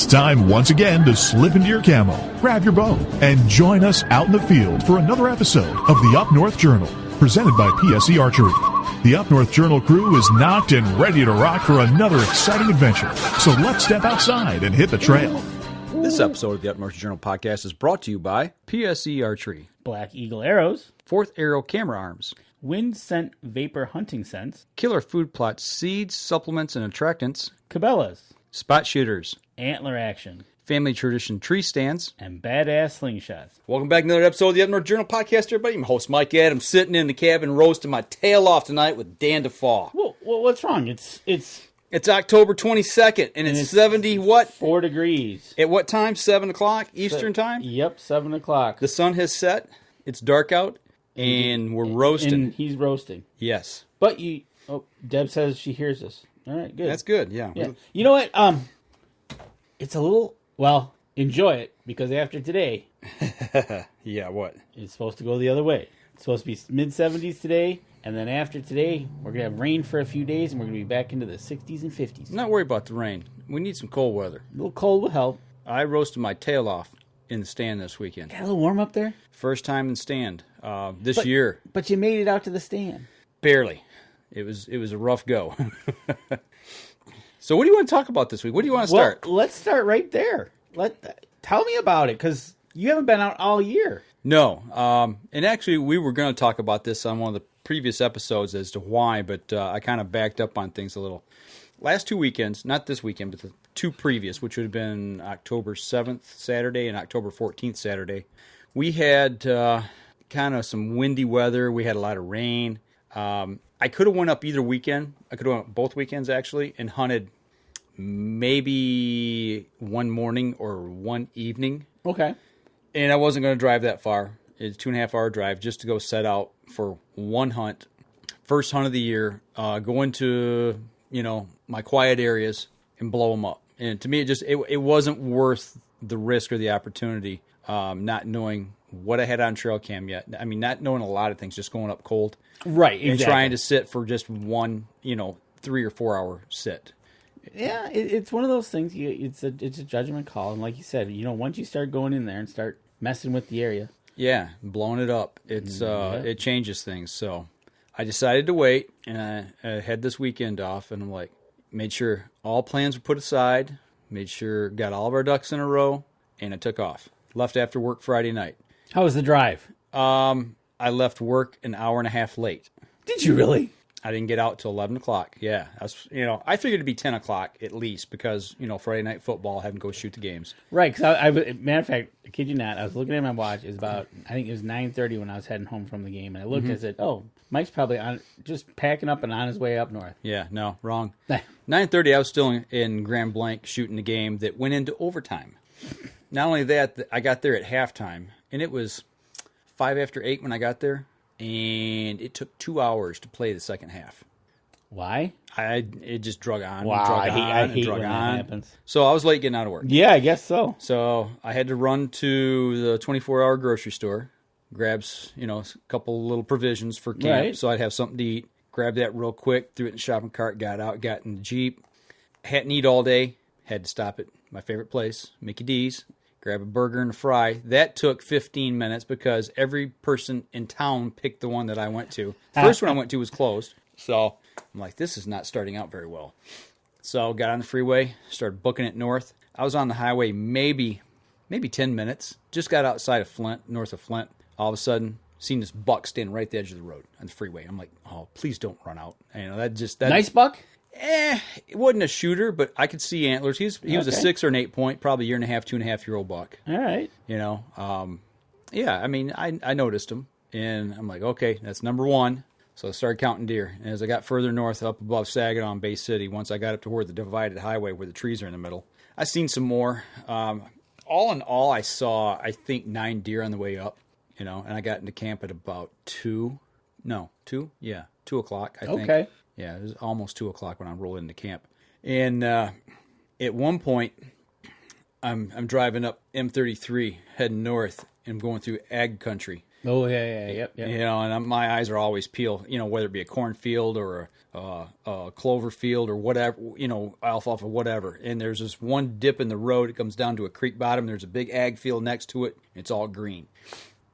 It's time once again to slip into your camo, grab your bow, and join us out in the field for another episode of the Up North Journal, presented by PSE Archery. The Up North Journal crew is knocked and ready to rock for another exciting adventure. So let's step outside and hit the trail. This episode of the Up North Journal podcast is brought to you by PSE Archery, Black Eagle Arrows, Fourth Arrow Camera Arms, Wynd Scent Vapor Hunting Scents, Killer Food Plots Seeds, Supplements, and Attractants, Cabela's, Spot Shooters, Antler Action, Family Tradition Tree Stands, and Badass Slingshots. Welcome back to another episode of the Up North Journal podcast, everybody. I'm host Mike Adams, sitting in the cabin roasting my tail off tonight with Dan DeFaw. Well, what's wrong? It's October 22nd, and it's 70 what? 4 degrees. At what time? 7 o'clock Eastern time? Yep, 7 o'clock. The sun has set. It's dark out, and we're roasting. And he's roasting. Yes. But Deb says she hears us. All right, good. That's good, yeah. You know what? It's a little, enjoy it, because after today, Yeah, what? it's supposed to go the other way. It's supposed to be mid-70s today, and then after today, we're going to have rain for a few days, and we're going to be back into the 60s and 50s. I'm not worried about the rain. We need some cold weather. A little cold will help. I roasted my tail off in the stand this weekend. Got a little warm up there? First time in stand this year. But you made it out to the stand. Barely. It was a rough go. So what do you want to talk about this week? What do you want to start? Well, let's start right there. Tell me about it, because you haven't been out all year. No. And actually, we were going to talk about this on one of the previous episodes as to why, but I kind of backed up on things a little. Last 2 weekends, not this weekend, but the 2 previous, which would have been October 7th Saturday and October 14th Saturday, we had kind of some windy weather. We had a lot of rain. I could have went up either weekend. I could have went both weekends, actually, and hunted maybe one morning or one evening. Okay. And I wasn't going to drive that far. It's a 2.5 hour drive just to go set out for one hunt. First hunt of the year. Go into, my quiet areas and blow them up. And to me, it wasn't worth the risk or the opportunity, not knowing what I had on trail cam yet. I mean, not knowing a lot of things, just going up cold. Right, exactly. And trying to sit for just one, 3 or 4 hour sit. Yeah, it's one of those things. It's a judgment call, and like you said, once you start going in there and start messing with the area, yeah, blowing it up, it changes things. So I decided to wait, and I had this weekend off, and I'm like, made sure all plans were put aside, made sure got all of our ducks in a row, and I took off. Left after work Friday night. How was the drive? I left work an hour and a half late. Did you really? I didn't get out till 11 o'clock. Yeah. I figured it'd be 10 o'clock at least because, Friday night football, having to go shoot the games. Right. Because matter of fact, I kid you not, I was looking at my watch. It was I think it was 9:30 when I was heading home from the game. And I looked and I said, oh, Mike's probably just packing up and on his way up north. Yeah. No, wrong. 9:30, I was still in Grand Blanc shooting the game that went into overtime. Not only that, I got there at halftime, and it was 5 after 8 when I got there. And it took 2 hours to play the second half. Why? It just drug on. Wow, I hate when that happens. So I was late getting out of work. Yeah, I guess so. So I had to run to the 24-hour grocery store, grab a couple little provisions for camp, so I'd have something to eat. Grabbed that real quick, threw it in the shopping cart, got out, got in the Jeep. Hadn't eaten all day. Had to stop at my favorite place, Mickey D's. Grab a burger and a fry. That took 15 minutes because every person in town picked the one that I went to. The first one I went to was closed. So I'm like, this is not starting out very well. So got on the freeway, started booking it north. I was on the highway maybe 10 minutes. Just got outside of Flint, north of Flint. All of a sudden, seen this buck standing right at the edge of the road on the freeway. I'm like, oh, please don't run out. That nice buck? It wasn't a shooter, but I could see antlers. He was a 6 or an 8 point, probably 2.5-year-old buck. All right. I noticed him, and I'm like, okay, that's number one. So I started counting deer. And as I got further north, up above Saginaw and Bay City, once I got up to where the divided highway, where the trees are in the middle, I seen some more. All in all, I saw, I think, 9 deer on the way up, and I got into camp at about 2 o'clock, I think. Okay. Yeah, it was almost 2 o'clock when I rolled into camp. And at one point, I'm driving up M33, heading north, and I'm going through ag country. Oh, yep. You know, and my eyes are always peeled, you know, whether it be a cornfield or a clover field or whatever, you know, alfalfa, whatever. And there's this one dip in the road. It comes down to a creek bottom. There's a big ag field next to it. It's all green.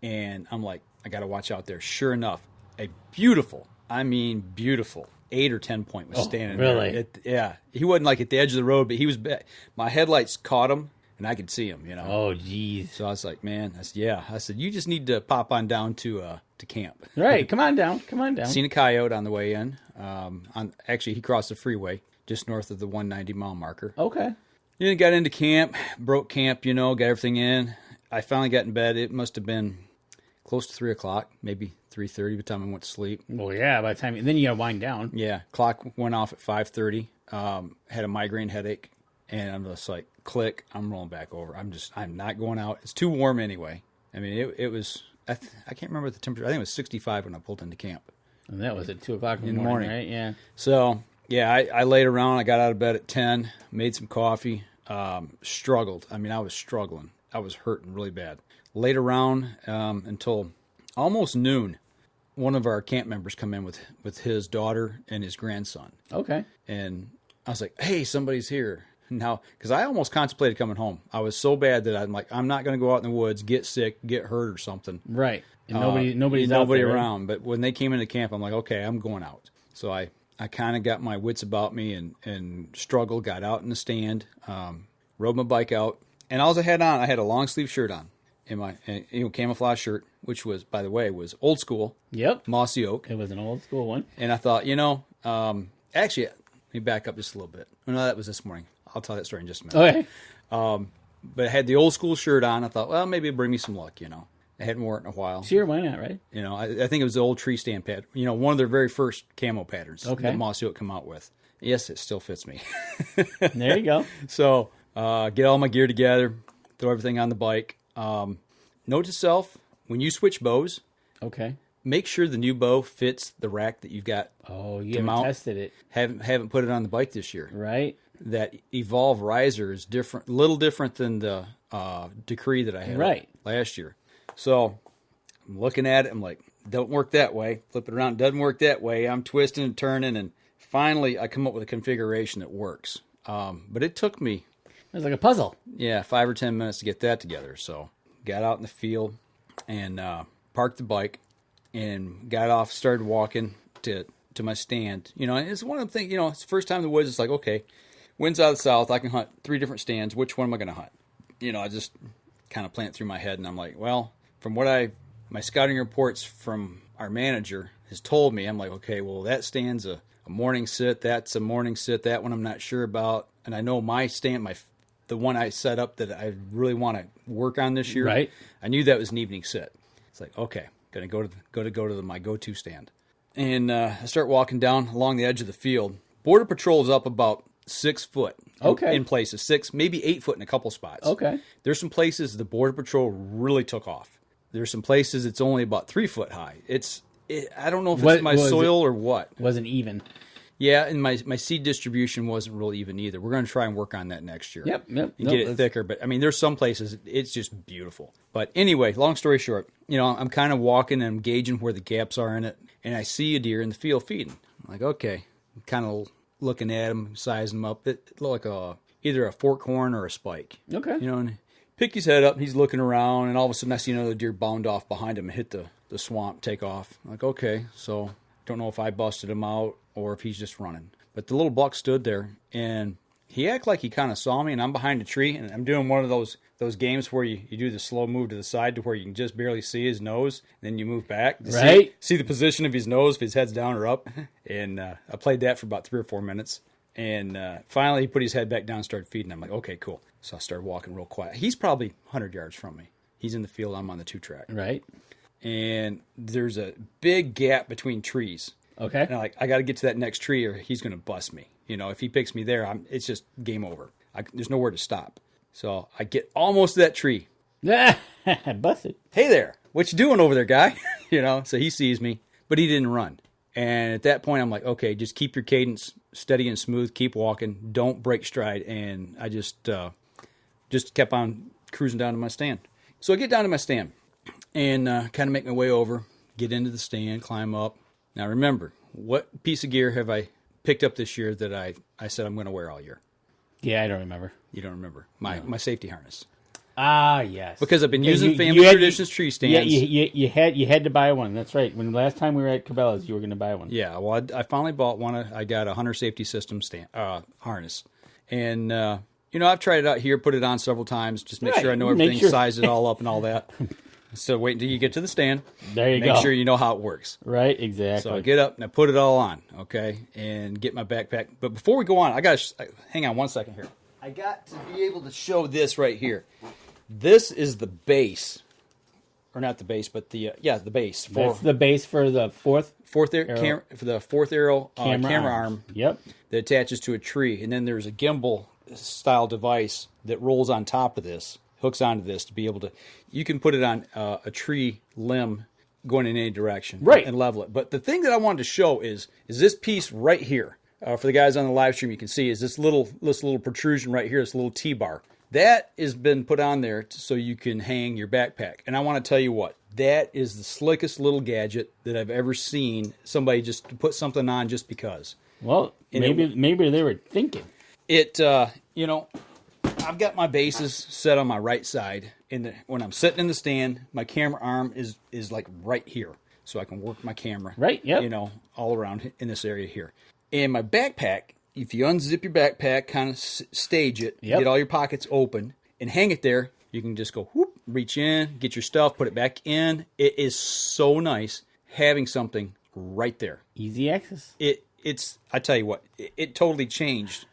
And I'm like, I got to watch out there. Sure enough, a beautiful, 8 or 10 point was standing really? there. He wasn't like at the edge of the road, but he was. My headlights caught him, and I could see him. You know. Oh, geez. So I was like, man, I said, you just need to pop on down to camp. Right, come on down. Seen a coyote on the way in. Actually, he crossed the freeway just north of the 190 mile marker. Okay. Then got into camp, broke camp. You know, got everything in. I finally got in bed. It must have been close to 3 o'clock, maybe 3:30 by the time I went to sleep. Well, yeah, by the time then you got to wind down. Yeah, clock went off at 5:30. Had a migraine headache, and I'm just like, click. I'm rolling back over. I'm not going out. It's too warm anyway. I mean, it was. I can't remember the temperature. I think it was 65 when I pulled into camp. And that was at 2 o'clock in the morning, right? Yeah. So yeah, I laid around. I got out of bed at 10. Made some coffee. Struggled. I mean, I was struggling. I was hurting really bad. Laid around until almost noon. One of our camp members come in with his daughter and his grandson. Okay. And I was like, hey, somebody's here. Now, because I almost contemplated coming home. I was so bad that I'm like, I'm not going to go out in the woods, get sick, get hurt or something. Right. And nobody's out nobody there, around. right? But when they came into camp, I'm like, okay, I'm going out. So I kind of got my wits about me and struggled, got out in the stand, rode my bike out. And all I had on, I had a long sleeve shirt on. In my camouflage shirt, which was, by the way, was old school. Yep. Mossy oak. It was an old school one. And I thought, actually, let me back up just a little bit. No, that was this morning. I'll tell that story in just a minute. Okay. But I had the old school shirt on. I thought, well, maybe it'll bring me some luck, you know. I hadn't worn it in a while. Sure, why not, right? You know, I think it was the old tree stand pattern. You know, one of their very first camo patterns that Mossy oak come out with. Yes, it still fits me. There you go. So, get all my gear together, throw everything on the bike. Note to self, when you switch bows, make sure the new bow fits the rack that you've got. Oh, you haven't tested it. Haven't put it on the bike this year. Right. That Evolve riser is different, a little different than the Decree that I had last year. So I'm looking at it. I'm like, don't work that way. Flip it around. Doesn't work that way. I'm twisting and turning, and finally I come up with a configuration that works. But it took me. It was like a puzzle. Yeah, 5 or 10 minutes to get that together. So got out in the field and parked the bike and got off, started walking to my stand. You know, and it's one of the things, you know, it's the first time in the woods. It's like, okay, wind's out of the south. I can hunt 3 different stands. Which one am I going to hunt? You know, I just kind of plant through my head, and I'm like, well, from what my scouting reports from our manager has told me, I'm like, okay, well, that stand's a morning sit. That's a morning sit. That one I'm not sure about. And I know my stand, the one I set up that I really want to work on this year. Right. I knew that was an evening sit. It's like, okay, gonna go to my go-to stand, and I start walking down along the edge of the field. Border Patrol is up about 6 foot. In places, 6, maybe 8 foot in a couple spots. Okay. There's some places the Border Patrol really took off. There's some places it's only about 3 foot high. I don't know if it's my soil or what. Wasn't even. Yeah, and my seed distribution wasn't real even either. We're going to try and work on that next year. Yep. And get it thicker. But, I mean, there's some places it's just beautiful. But anyway, long story short, you know, I'm kind of walking and I'm gauging where the gaps are in it. And I see a deer in the field feeding. I'm like, okay. I'm kind of looking at him, sizing him up. It looked like either a fork horn or a spike. Okay. You know, and pick his head up, and he's looking around, and all of a sudden I see another deer bound off behind him and hit the swamp, take off. I'm like, okay, so don't know if I busted him out or if he's just running. But the little buck stood there, and he acted like he kind of saw me, and I'm behind a tree, and I'm doing one of those games where you do the slow move to the side to where you can just barely see his nose, and then you move back to see the position of his nose, if his head's down or up. And I played that for about 3 or 4 minutes. And finally he put his head back down and started feeding. I'm like, okay, cool. So I started walking real quiet. He's probably 100 yards from me. He's in the field. I'm on the 2-track. Right. And there's a big gap between trees. Okay. And I'm like, I got to get to that next tree or he's going to bust me. You know, if he picks me there, it's just game over. There's nowhere to stop. So I get almost to that tree. Busted. Hey there. What you doing over there, guy? You know, so he sees me, but he didn't run. And at that point, I'm like, okay, just keep your cadence steady and smooth. Keep walking. Don't break stride. And I just kept on cruising down to my stand. So I get down to my stand, and kind of make my way over, get into the stand, climb up. Now remember, what piece of gear have I picked up this year that I said I'm going to wear all year? Yeah, I don't remember. You don't remember. My safety harness. Ah, yes. Because I've been using Family Traditions tree stands. Yeah, you had to buy one. That's right. When the last time we were at Cabela's, you were going to buy one. Yeah, well, I finally bought one. I got a Hunter Safety System harness. And, I've tried it out here, put it on several times, just make sure I know everything, size it all up and all that. So wait until you get to the stand. There you go. Make sure you know how it works. Right, exactly. So I get up and I put it all on, okay, and get my backpack. But before we go on, hang on one second here. I got to be able to show this right here. This is the base, or not the base, but the base. That's the base for the fourth arrow. For the fourth arrow camera arm. Yep. That attaches to a tree, and then there's a gimbal style device that rolls on top of this, hooks onto this to be able to. You can put it on a tree limb going in any direction, right, and level it. But the thing that I wanted to show is this piece right here. For the guys on the live stream, you can see is this little protrusion right here, this little T-bar. That has been put on there so you can hang your backpack. And I want to tell you what, that is the slickest little gadget that I've ever seen somebody just put something on just because. Well, maybe they were thinking. I've got my bases set on my right side. When I'm sitting in the stand, my camera arm is like right here. So I can work my camera. Right, yep. All around in this area here. And my backpack, if you unzip your backpack, kind of stage it, get all your pockets open, and hang it there, you can just go, whoop, reach in, get your stuff, put it back in. It is so nice having something right there. Easy access. I tell you what, it totally changed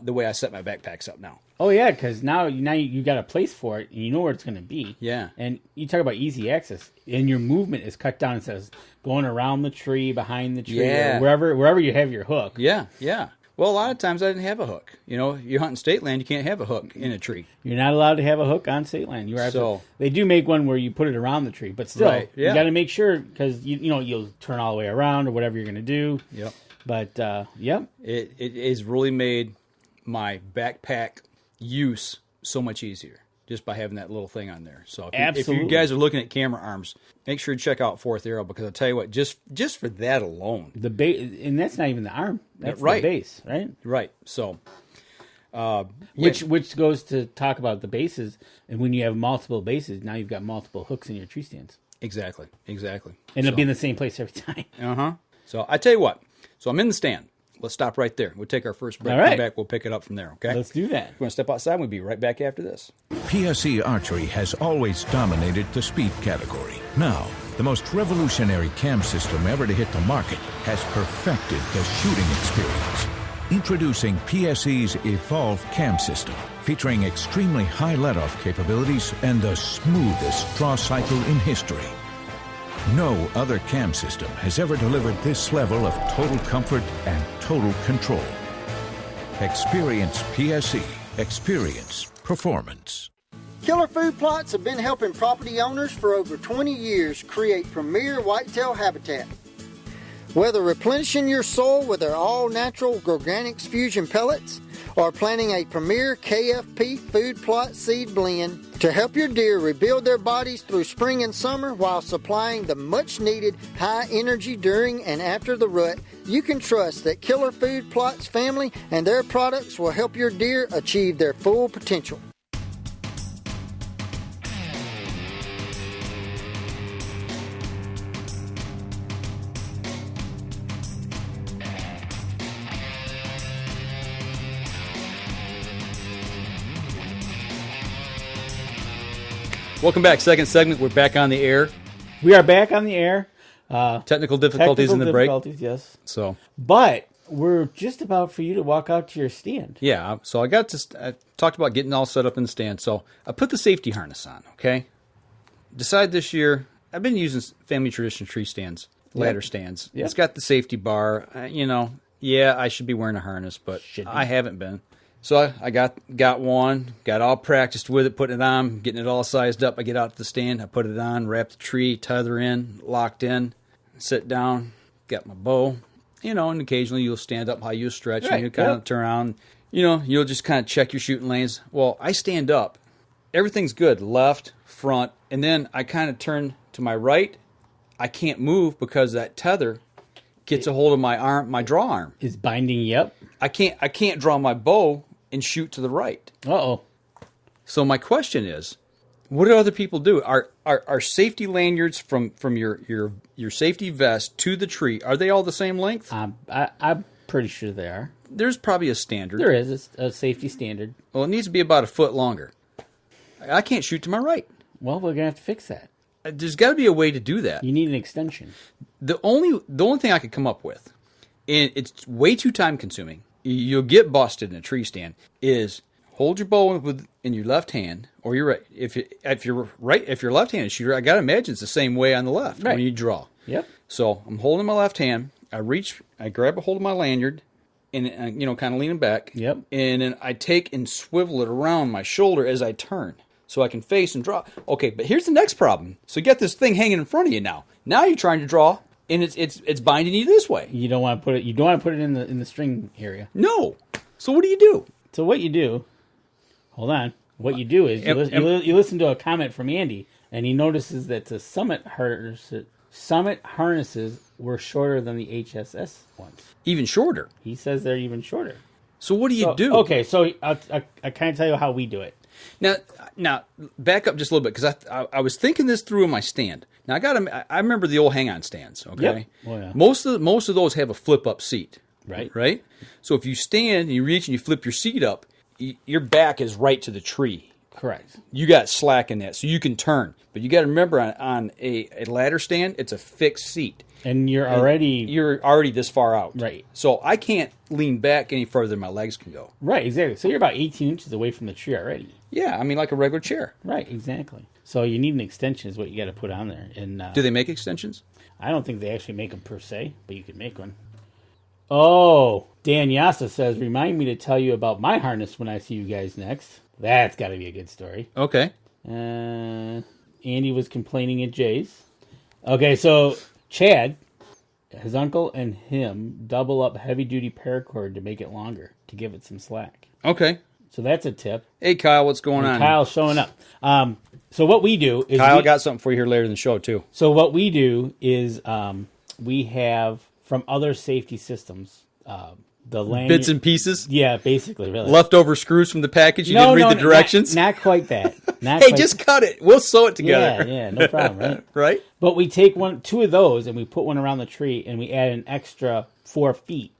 the way I set my backpacks up now. Oh, yeah, because now you got a place for it, and you know where it's going to be. Yeah. And you talk about easy access, and your movement is cut down. It says going around the tree, behind the tree, or wherever you have your hook. Yeah, yeah. Well, a lot of times I didn't have a hook. You're hunting state land, you can't have a hook in a tree. You're not allowed to have a hook on state land. They do make one where you put it around the tree, but still, you got to make sure because you'll turn all the way around or whatever you're going to do. Yep. But it has really made my backpack use so much easier just by having that little thing on there. So if you guys are looking at camera arms, make sure you check out Fourth Arrow because I'll tell you what, just for that alone, the base, and that's not even the arm, that's the base, right? Right. So, which goes to talk about the bases, and when you have multiple bases, now you've got multiple hooks in your tree stands. Exactly. And it'll be in the same place every time. So I tell you what. So I'm in the stand. Let's stop right there. We'll take our first break. All right. Come back. We'll pick it up from there, okay? Let's do that. We're going to step outside. We'll be right back after this. PSE Archery has always dominated the speed category. Now, the most revolutionary cam system ever to hit the market has perfected the shooting experience. Introducing PSE's Evolve Cam System, featuring extremely high let-off capabilities and the smoothest draw cycle in history. No other cam system has ever delivered this level of total comfort and total control. Experience PSE. Experience performance. Killer Food Plots have been helping property owners for over 20 years create premier whitetail habitat. Whether replenishing your soil with their all-natural Organics Fusion pellets or planting a premier KFP food plot seed blend to help your deer rebuild their bodies through spring and summer while supplying the much-needed high energy during and after the rut, you can trust that Killer Food Plots family and their products will help your deer achieve their full potential. Welcome back. Second segment. We're back on the air. We are back on the air. Technical difficulties in the break. Yes. So, but we're just about for you to walk out to your stand. Yeah. So I talked about getting all set up in the stand. So I put the safety harness on. Okay. Decide this year. I've been using Family Tradition tree stands, ladder stands. Yep. It's got the safety bar. I should be wearing a harness, but I haven't been. So I got one, got all practiced with it, putting it on, getting it all sized up. I get out to the stand, I put it on, wrap the tree, tether in, locked in, sit down, got my bow, and occasionally you'll stand up how you stretch, and you kind of turn around, you'll just kind of check your shooting lanes. Well, I stand up, everything's good, left, front, and then I kind of turn to my right, I can't move because that tether gets a hold of my arm, my draw arm. Is binding you up. I can't draw my bow and shoot to the right. Uh-oh. So my question is, what do other people do? Are safety lanyards from your safety vest to the tree, are they all the same length? I'm pretty sure they are. There's probably a standard. There is a safety standard. Well, it needs to be about a foot longer. I can't shoot to my right. Well, we're gonna have to fix that. There's got to be a way to do that. You need an extension. The only thing I could come up with, and it's way too time consuming, you'll get busted in a tree stand, is hold your bow in your left hand or your right. If you're left-handed shooter, I gotta imagine it's the same way on the left when you draw. Yep. So I'm holding my left hand. I grab a hold of my lanyard, and kind of leaning back. Yep. And then I take and swivel it around my shoulder as I turn, so I can face and draw. Okay, but here's the next problem. So you got this thing hanging in front of you now. Now you're trying to draw, and it's binding you this way. You don't want to put it. You don't want to put it in the string area. No. So what do you do? So what you do? Hold on. What you do is you listen to a comment from Andy, and he notices that the Summit harnesses were shorter than the HSS ones. Even shorter. He says they're even shorter. So what do you do? Okay, so I kind of tell you how we do it. Now, back up just a little bit, because I was thinking this through in my stand. Now I remember the old hang-on stands. Okay, yep. Oh, yeah. Most of those have a flip-up seat. Right. Right. So if you stand and you reach and you flip your seat up, your back is right to the tree. Correct. You got slack in that, so you can turn. But you got to remember, on a ladder stand, it's a fixed seat. And you're already this far out. Right. So I can't lean back any further than my legs can go. Right, exactly. So you're about 18 inches away from the tree already. Yeah, I mean like a regular chair. Right, exactly. So you need an extension is what you got to put on there. And do they make extensions? I don't think they actually make them per se, but you can make one. Oh, Dan Yasa says, remind me to tell you about my harness when I see you guys next. That's got to be a good story. Okay. Andy was complaining at Jay's. Okay, so Chad, his uncle, and him double up heavy-duty paracord to make it longer, to give it some slack. Okay. So that's a tip. Hey, Kyle, what's going on? Kyle's showing up. So what we do is... Kyle got something for you here later in the show, too. So what we do is we have, from other safety systems, the lanyard... Bits and pieces? Yeah, basically, really. Leftover screws from the package? You didn't read the directions? Not quite that. Hey, just cut it. We'll sew it together. Yeah, no problem, right? Right? But we take two of those, and we put one around the tree, and we add an extra 4 feet.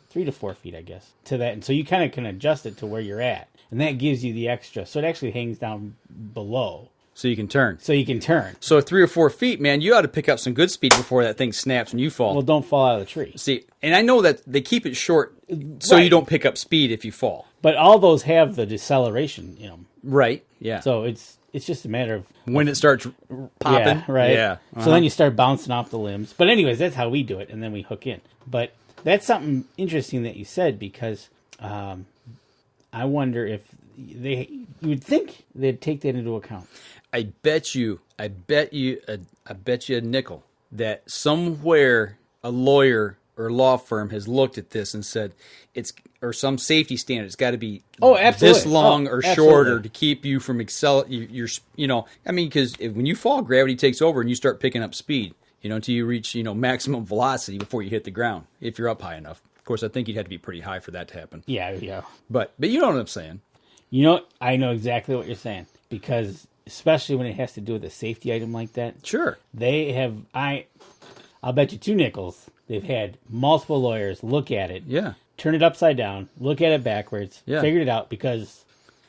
3 to 4 feet, I guess, to that. And so you kind of can adjust it to where you're at. And that gives you the extra. So it actually hangs down below. So you can turn. So 3 or 4 feet, man, you ought to pick up some good speed before that thing snaps and you fall. Well, don't fall out of the tree. See, and I know that they keep it short so you don't pick up speed if you fall. But all those have the deceleration, Right, yeah. So it's just a matter of... when it starts popping. Yeah, right. Yeah. So then you start bouncing off the limbs. But anyways, that's how we do it, and then we hook in. But that's something interesting that you said, because I wonder if you would think they'd take that into account. I bet you a nickel that somewhere a lawyer or law firm has looked at this and said or some safety standard, it's got to be this long or shorter to keep you from because when you fall, gravity takes over and you start picking up speed, until you reach, maximum velocity before you hit the ground, if you're up high enough. Of course, I think you'd have to be pretty high for that to happen. Yeah. But you know what I'm saying. I know exactly what you're saying, because especially when it has to do with a safety item like that. Sure. They have, I'll bet you 2 nickels, they've had multiple lawyers look at it. Yeah. Turn it upside down, look at it backwards, figured it out, because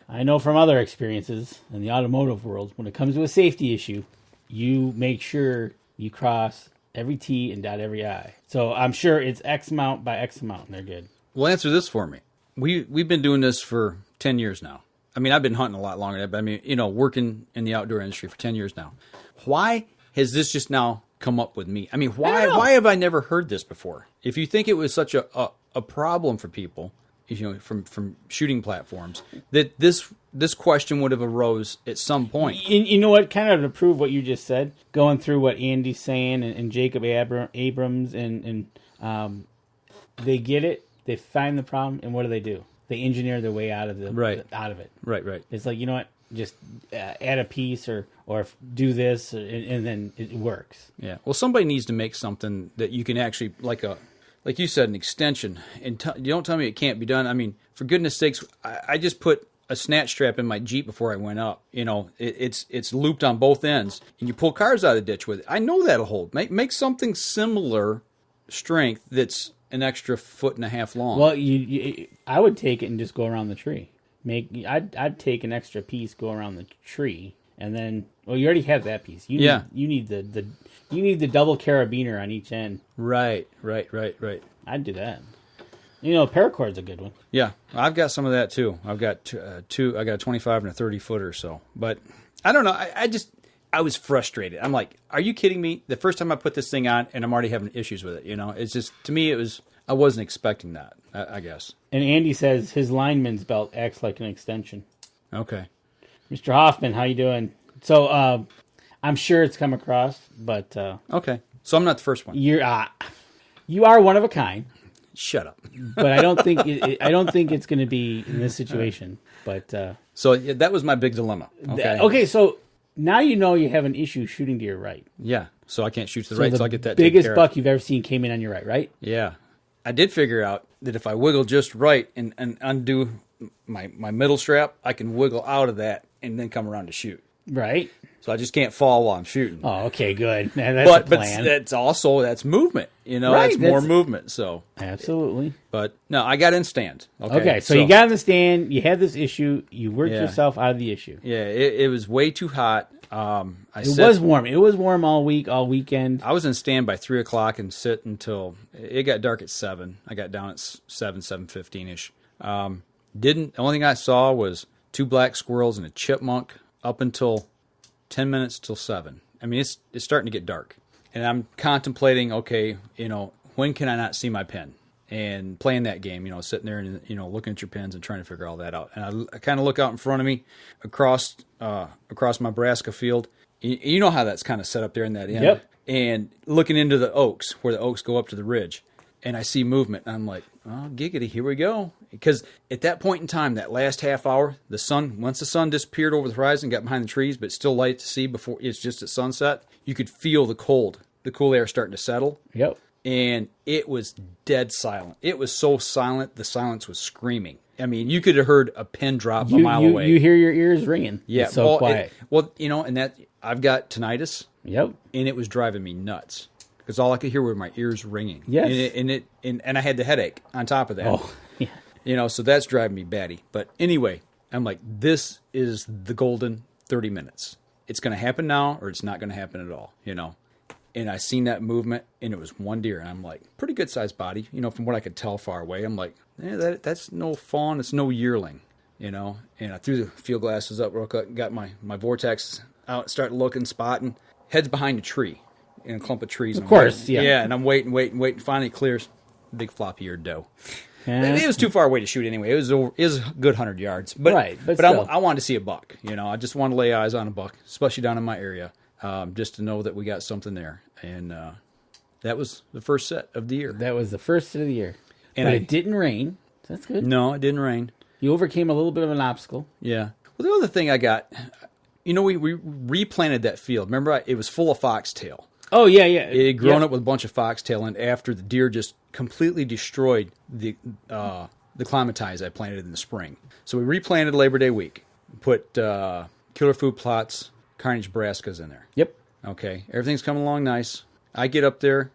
I know from other experiences in the automotive world, when it comes to a safety issue, you make sure you cross every T and dot every I. So I'm sure it's X amount by X amount, and they're good. Well, answer this for me. We've been doing this for 10 years now. I mean, I've been hunting a lot longer than that, but I mean, working in the outdoor industry for 10 years now. Why has this just now come up with me? I mean, why have I never heard this before? If you think it was such a problem for people, from shooting platforms, that this question would have arose at some point. You know what? Kind of to prove what you just said, going through what Andy's saying and Jacob Abrams and they get it, they find the problem, and what do? They engineer their way out of it. Right. It's like, you know what? just add a piece or do this, and then it works. Yeah. Well, somebody needs to make something that you can actually, like you said, an extension. And you don't tell me it can't be done. I mean, for goodness sakes, I just put a snatch strap in my Jeep before I went up. You know, it's looped on both ends, and you pull cars out of the ditch with it. I know that'll hold. Make something similar strength that's an extra 1.5 feet long. Well, I would take it and just go around the tree. I'd take an extra piece, go around the tree, and then you already have that piece. You need the double carabiner on each end. Right. I'd do that. You know, paracord's a good one. Yeah, I've got some of that too. I've got two. I got a 25 and a 30 footer or so. But I don't know. I was frustrated. I'm like, are you kidding me? The first time I put this thing on, and I'm already having issues with it. You know, it's just, to me, I wasn't expecting that, I guess. And Andy says his lineman's belt acts like an extension. Okay. Mr. Hoffman, how you doing? So I'm sure it's come across, but okay. So I'm not the first one. You are one of a kind. Shut up. But I don't think it's going to be in this situation. But so that was my big dilemma. Okay. Okay. So now you know you have an issue shooting to your right. Yeah. So I can't shoot to the right. So I get that. Biggest buck you've ever seen came in on your right. Right. Yeah. I did figure out that if I wiggle just right and undo my middle strap, I can wiggle out of that and then come around to shoot. Right. So I just can't fall while I'm shooting. Oh, okay, good. That's the plan. But that's movement. You know, right, that's more movement. So absolutely. But no, I got in stand. Okay, so you got in the stand. You had this issue. You worked yourself out of the issue. Yeah, it was way too hot. It was warm. It was warm all weekend. I was in stand by 3:00 and sit until it got dark at 7. I got down at 7:15ish. The only thing I saw was 2 black squirrels and a chipmunk up until 10 minutes till 7. I mean, it's starting to get dark, and I'm contemplating, okay, you know, when can I not see my pin? And playing that game, you know, sitting there and, you know, looking at your pins and trying to figure all that out. And I kind of look out in front of me across my Nebraska field. You know how that's kind of set up there in that end. Yep. And looking into the oaks, where the oaks go up to the ridge, and I see movement. And I'm like, oh, giggity, here we go. Because at that point in time, that last half hour, once the sun disappeared over the horizon, got behind the trees, but still light to see before it's just at sunset, you could feel the cool air starting to settle. Yep. And it was dead silent. It was so silent, the silence was screaming. I mean, you could have heard a pin drop a mile away. You hear your ears ringing. Yeah, it's so quiet. You know, and that I've got tinnitus. Yep. And it was driving me nuts because all I could hear were my ears ringing. Yes. And I had the headache on top of that. Oh, yeah. You know, so that's driving me batty. But anyway, I'm like, this is the golden 30 minutes. It's going to happen now, or it's not going to happen at all. You know. And I seen that movement, and it was one deer. And I'm like, pretty good sized body, you know, from what I could tell far away. I'm like, that's no fawn, it's no yearling, you know. And I threw the field glasses up real quick, got my vortex out, started looking, spotting. Head's behind a tree, in a clump of trees. Of course, yeah. Yeah, and I'm waiting. Finally clears, big floppy-eared doe. It was too far away to shoot anyway. It was a good 100 yards. But I wanted to see a buck, you know. I just wanted to lay eyes on a buck, especially down in my area. Just to know that we got something there. And that was the first set of the year. That was the first set of the year. And it didn't rain. So that's good. No, it didn't rain. You overcame a little bit of an obstacle. Yeah. Well, the other thing I got, you know, we replanted that field. Remember, it was full of foxtail. Oh, yeah. It had grown up with a bunch of foxtail, and after the deer just completely destroyed the climatize I planted in the spring. So we replanted Labor Day week. Put killer food plots, Carnage brassicas in there. Yep. Okay. Everything's coming along nice. I get up there.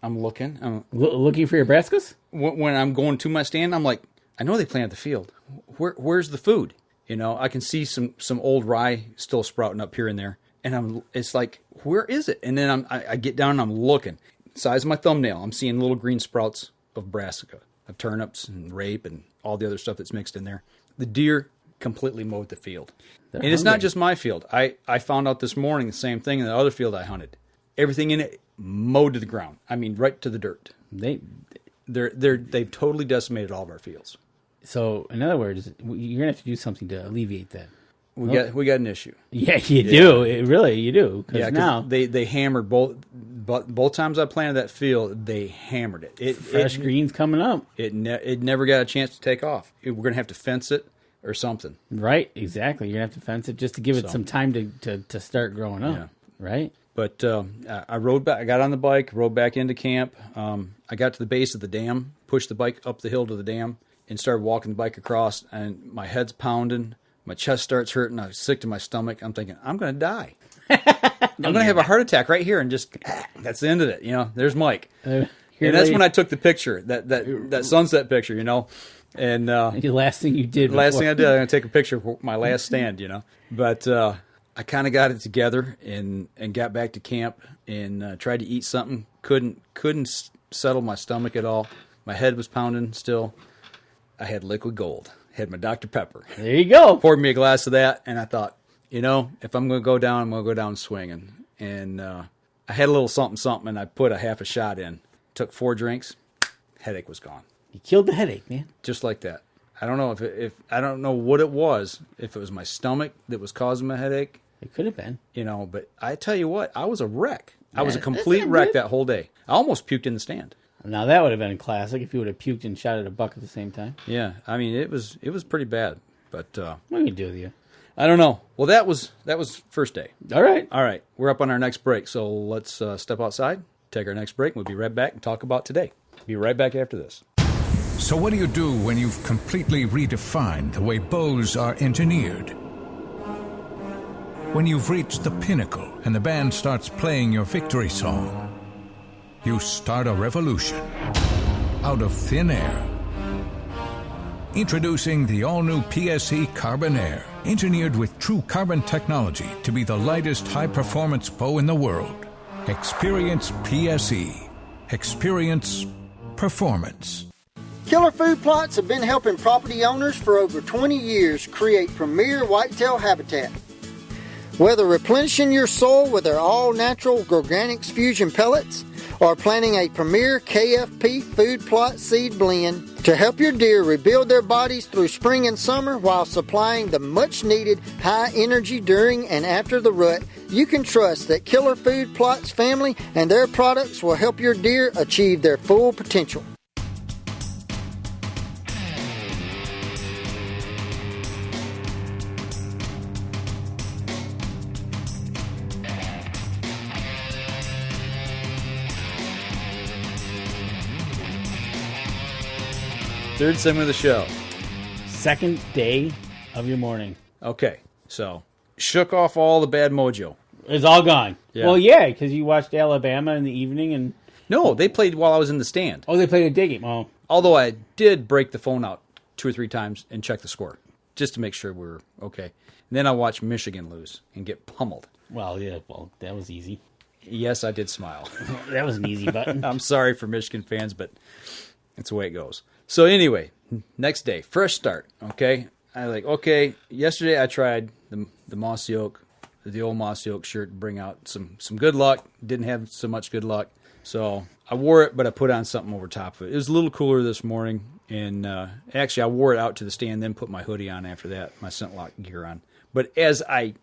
I'm looking. Looking for your brassicas? When I'm going to my stand, I'm like, I know they planted the field. Where's the food? You know, I can see some old rye still sprouting up here and there. And it's like, where is it? And then I get down and I'm looking. Size of my thumbnail, I'm seeing little green sprouts of brassica, of turnips and rape and all the other stuff that's mixed in there. The deer completely mowed the field. And it's not just my field. I found out this morning the same thing in the other field I hunted. Everything in it mowed to the ground. I mean, right to the dirt. They've totally decimated all of our fields. So, in other words, you're gonna have to do something to alleviate that. We got an issue. Yeah, you do. You do. Because now they hammered both times I planted that field. They hammered it. Fresh green's coming up. It never got a chance to take off. We're gonna have to fence it. or something. Right, exactly. You're going to have to fence it just to give it some time to start growing up, right? But I rode back. I got on the bike, rode back into camp. I got to the base of the dam, pushed the bike up the hill to the dam, and started walking the bike across, and my head's pounding. My chest starts hurting. I was sick to my stomach. I'm thinking, I'm going to die. I'm going to have a heart attack right here, and just, that's the end of it. There's Mike. And that's when I took the picture, that sunset picture, And the last thing you did. Last thing I did, I'm going to take a picture of my last stand, But I kind of got it together and got back to camp and tried to eat something. Couldn't settle my stomach at all. My head was pounding still. I had liquid gold. Had my Dr. Pepper. There you go. Poured me a glass of that, and I thought, if I'm going to go down, I'm going to go down swinging. And I had a little something, and I put a half a shot in. Took 4 drinks. Headache was gone. You killed the headache, man. Just like that. I don't know if I don't know what it was. If it was my stomach that was causing my headache. It could have been. But I tell you what, I was a wreck. I was a complete wreck that whole day. I almost puked in the stand. Now that would have been classic if you would have puked and shot at a buck at the same time. Yeah, I mean it was pretty bad. But what can you do with you? I don't know. Well, that was first day. All right. We're up on our next break, so let's step outside, take our next break, and we'll be right back and talk about today. Be right back after this. So what do you do when you've completely redefined the way bows are engineered? When you've reached the pinnacle and the band starts playing your victory song, you start a revolution out of thin air. Introducing the all-new PSE Carbon Air, engineered with true carbon technology to be the lightest high-performance bow in the world. Experience PSE. Experience performance. Killer Food Plots have been helping property owners for over 20 years create premier whitetail habitat. Whether replenishing your soil with their all-natural Organics Fusion pellets or planting a premier KFP food plot seed blend to help your deer rebuild their bodies through spring and summer while supplying the much-needed high energy during and after the rut, you can trust that Killer Food Plots family and their products will help your deer achieve their full potential. Third segment of the show. Second day of your morning. Okay, so shook off all the bad mojo. It's all gone. Yeah. Well, yeah, because you watched Alabama in the evening and... No, they played while I was in the stand. Oh, they played a day game. Oh. Although I did break the phone out 2 or 3 times and check the score, just to make sure we were okay. And then I watched Michigan lose and get pummeled. Well, yeah, that was easy. Yes, I did smile. That was an easy button. I'm sorry for Michigan fans, but it's the way it goes. So anyway, next day, fresh start, okay? I okay, yesterday I tried the mossy oak, the old mossy oak shirt to bring out some good luck. Didn't have so much good luck. So I wore it, but I put on something over top of it. It was a little cooler this morning, and actually I wore it out to the stand, then put my hoodie on after that, my scent lock gear on. But as I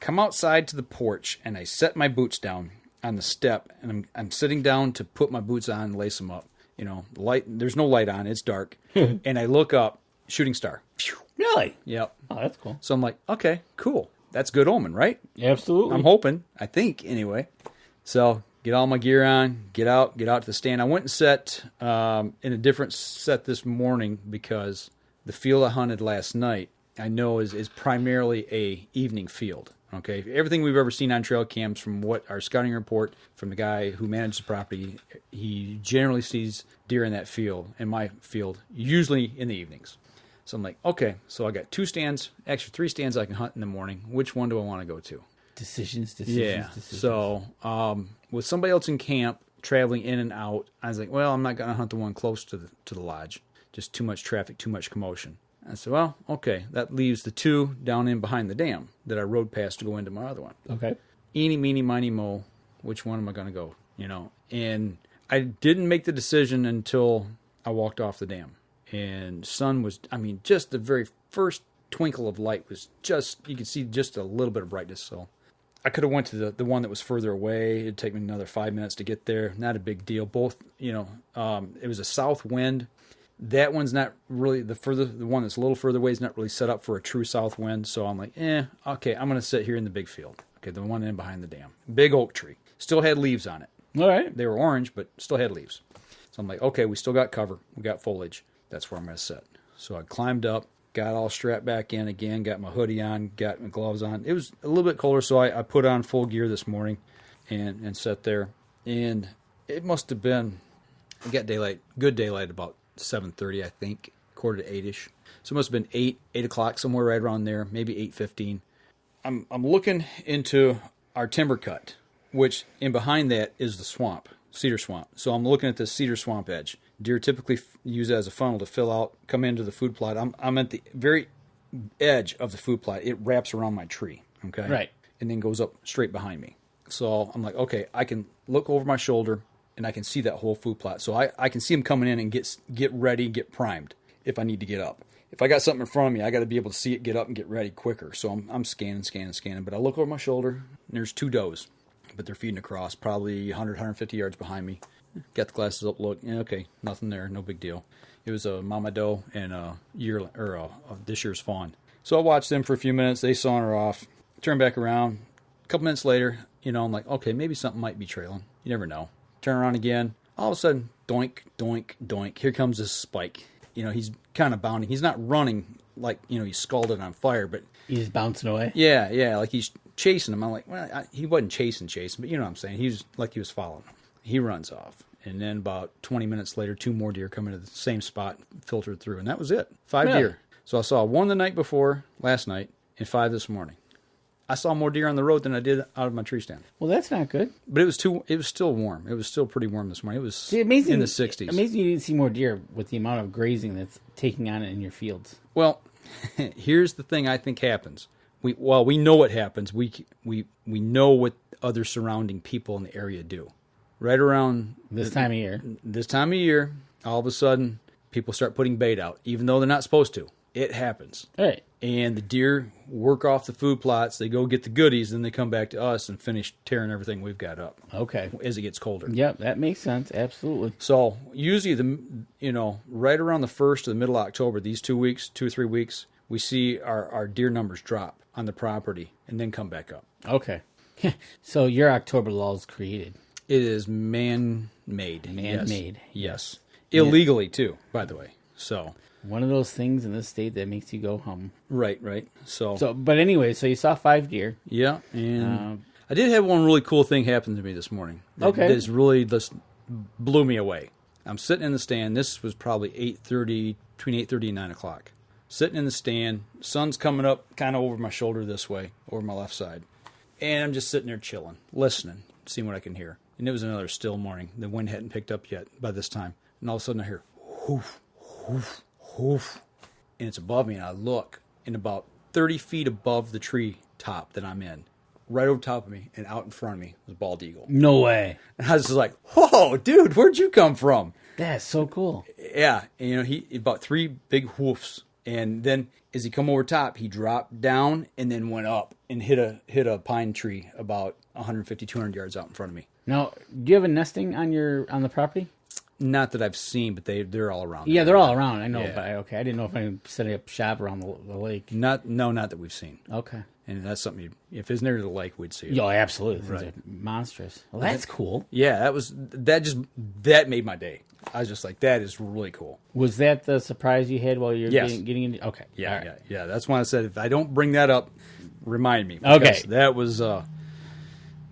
come outside to the porch and I set my boots down on the step, and I'm sitting down to put my boots on and lace them up. Light. There's no light on. It's dark. And I look up, shooting star. Phew. Really? Yep. Oh, that's cool. So I'm like, okay, cool. That's good omen, right? Absolutely. I'm hoping. I think, anyway. So get all my gear on, get out to the stand. I went and set in a different set this morning because the field I hunted last night, I know is primarily a evening field. Okay, everything we've ever seen on trail cams from what our scouting report from the guy who manages the property, he generally sees deer in that field, in my field, usually in the evenings. So I'm like, okay, so I got 2 stands, actually 3 stands I can hunt in the morning. Which one do I want to go to? Decisions. Yeah. So with somebody else in camp, traveling in and out, I was like, well, I'm not going to hunt the one close to the lodge. Just too much traffic, too much commotion. I said, well, okay, that leaves the 2 down in behind the dam that I rode past to go into my other one. Okay. Eeny, meeny, miny, mo, which one am I going to go, And I didn't make the decision until I walked off the dam. And sun was, just the very first twinkle of light was just, you could see just a little bit of brightness. So I could have went to the one that was further away. It'd take me another 5 minutes to get there. Not a big deal. Both, it was a south wind. That one's not really the one that's a little further away is not really set up for a true south wind. So I'm like, okay, I'm going to sit here in the big field. Okay, the one in behind the dam. Big oak tree. Still had leaves on it. All right. They were orange, but still had leaves. So I'm like, okay, we still got cover. We got foliage. That's where I'm going to sit. So I climbed up, got all strapped back in again, got my hoodie on, got my gloves on. It was a little bit colder, so I put on full gear this morning and sat there. And it must have been, I got good daylight about 7:30, I think, 7:45-ish. So it must have been 8 o'clock, somewhere right around there, maybe 8:15. I'm looking into our timber cut, which in behind that is the swamp, cedar swamp. So I'm looking at this cedar swamp edge. Deer typically use it as a funnel to fill out, come into the food plot. I'm at the very edge of the food plot. It wraps around my tree, okay? Right. And then goes up straight behind me. So I'm like, okay, I can look over my shoulder, and I can see that whole food plot. So I can see them coming in and get ready, get primed if I need to get up. If I got something in front of me, I got to be able to see it, get up, and get ready quicker. So I'm scanning. But I look over my shoulder, and there's 2 does, but they're feeding across, probably 150 yards behind me. Got the glasses up, look, okay, nothing there, no big deal. It was a mama doe and a this year's fawn. So I watched them for a few minutes. They saunter off, turn back around. A couple minutes later, I'm like, okay, maybe something might be trailing. You never know. Turn around again. All of a sudden, doink, doink, doink. Here comes this spike. He's kind of bounding. He's not running like, he's scalded on fire, but he's bouncing away. Yeah, like he's chasing him. I'm like, well, he wasn't chasing, but you know what I'm saying. He was following him. He runs off. And then about 20 minutes later, 2 more deer come into the same spot, filtered through. And that was it. 5 deer. So I saw 1 the night before, last night, and 5 this morning. I saw more deer on the road than I did out of my tree stand. Well, that's not good. But it was still warm. It was still pretty warm this morning. It was in the 60s. Amazing you didn't see more deer with the amount of grazing that's taking on it in your fields. Well, here's the thing I think happens. We know what happens. We know what other surrounding people in the area do. Right around this time of year, all of a sudden, people start putting bait out, even though they're not supposed to. It happens. Right. And the deer work off the food plots. They go get the goodies, then they come back to us and finish tearing everything we've got up. Okay. As it gets colder. Yep, that makes sense. Absolutely. So usually, right around the 1st to the middle of October, these 2 or 3 weeks, we see our deer numbers drop on the property and then come back up. Okay. So your October lull is created. It is man-made. Man-made. Yes. Illegally, too, by the way. So one of those things in this state that makes you go hum. Right. But anyway, so you saw 5 deer. Yeah, and I did have one really cool thing happen to me this morning. Okay. This really just blew me away. I'm sitting in the stand. This was probably between 8:30 and 9 o'clock. Sitting in the stand. Sun's coming up kind of over my shoulder this way, over my left side. And I'm just sitting there chilling, listening, seeing what I can hear. And it was another still morning. The wind hadn't picked up yet by this time. And all of a sudden I hear, whoof, whoof, whoof. And it's above me, and I look, and about 30 feet above the tree top that I'm in, right over top of me and out in front of me was a bald eagle. No way. And I was just like, whoa, dude, where'd you come from? That's so cool. Yeah. And, he about 3 big whoofs. And then as he come over top, he dropped down and then went up and hit a pine tree about 150, 200 yards out in front of me. Now, do you have a nesting on the property? Not that I've seen, but they're all around. Yeah, they're all around. I know, yeah. But okay, I didn't know if I set up shop around the lake. Not that we've seen. Okay, and that's something. If it's near the lake, we'd see it. Yeah, absolutely. Right. Monstrous. Well, that's cool. Yeah, that made my day. I was just like, that is really cool. Was that the surprise you had while you were getting into? Okay, yeah. That's why I said if I don't bring that up, remind me. Okay, that was.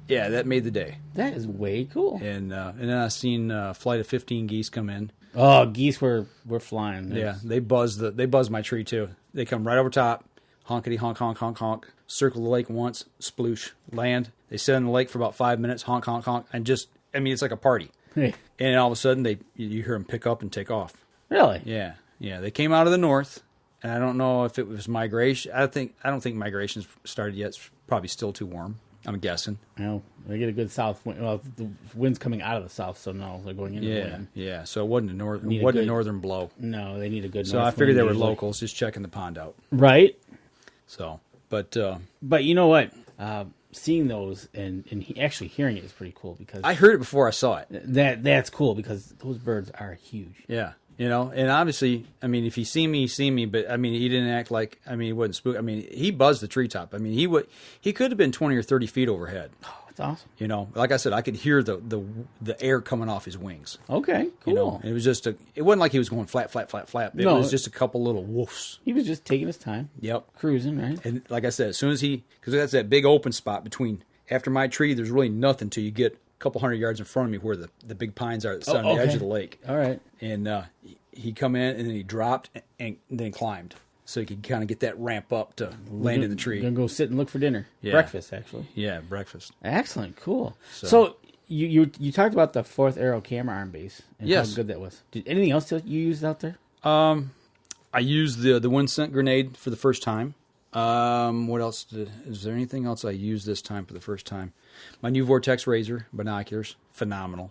Yeah, that made the day. That is way cool. And then I seen a flight of 15 geese come in. Oh, geese were flying. Yeah, they buzzed my tree too. They come right over top, honkity honk honk honk honk, circle the lake once, sploosh, land. They sit in the lake for about 5 minutes, honk honk honk, and it's like a party. Hey. And all of a sudden you hear them pick up and take off. Really? Yeah. They came out of the north, and I don't know if it was migration. I don't think migration's started yet. It's probably still too warm, I'm guessing. No, they get a good south wind. Well, the wind's coming out of the south, so no, they're going into the wind. Yeah. So it wasn't a northern blow. No, they need a good. So I figured they were locals, just checking the pond out. Right. So, but you know what? Seeing those and actually hearing it is pretty cool because I heard it before I saw it. That's cool because those birds are huge. Yeah. You know, and obviously, I mean, if he see me, but I mean, he didn't act like, I mean, he wasn't spooked. I mean, he buzzed the treetop. I mean, he could have been 20 or 30 feet overhead. Oh, that's awesome. You know, like I said, I could hear the air coming off his wings. Okay, cool. You know, it was just it wasn't like he was going flap, flap, flap, flap. It was just a couple little woofs. He was just taking his time. Yep. Cruising, right? And like I said, as soon as because that's that big open spot after my tree, there's really nothing till you get a couple 100 yards in front of me where the big pines are on the edge of the lake. All right. And he come in and then he dropped and then climbed. So he could kind of get that ramp up to land in the tree. Gonna go sit and look for dinner. Yeah. Breakfast, actually. Yeah, breakfast. Excellent, cool. So you talked about the 4th Arrow camera arm base and how good that was. Anything else that you used out there? I used the Wynd Scent Grenade for the first time. What else? Is there anything else I used this time for the first time? My new Vortex Razor binoculars, phenomenal.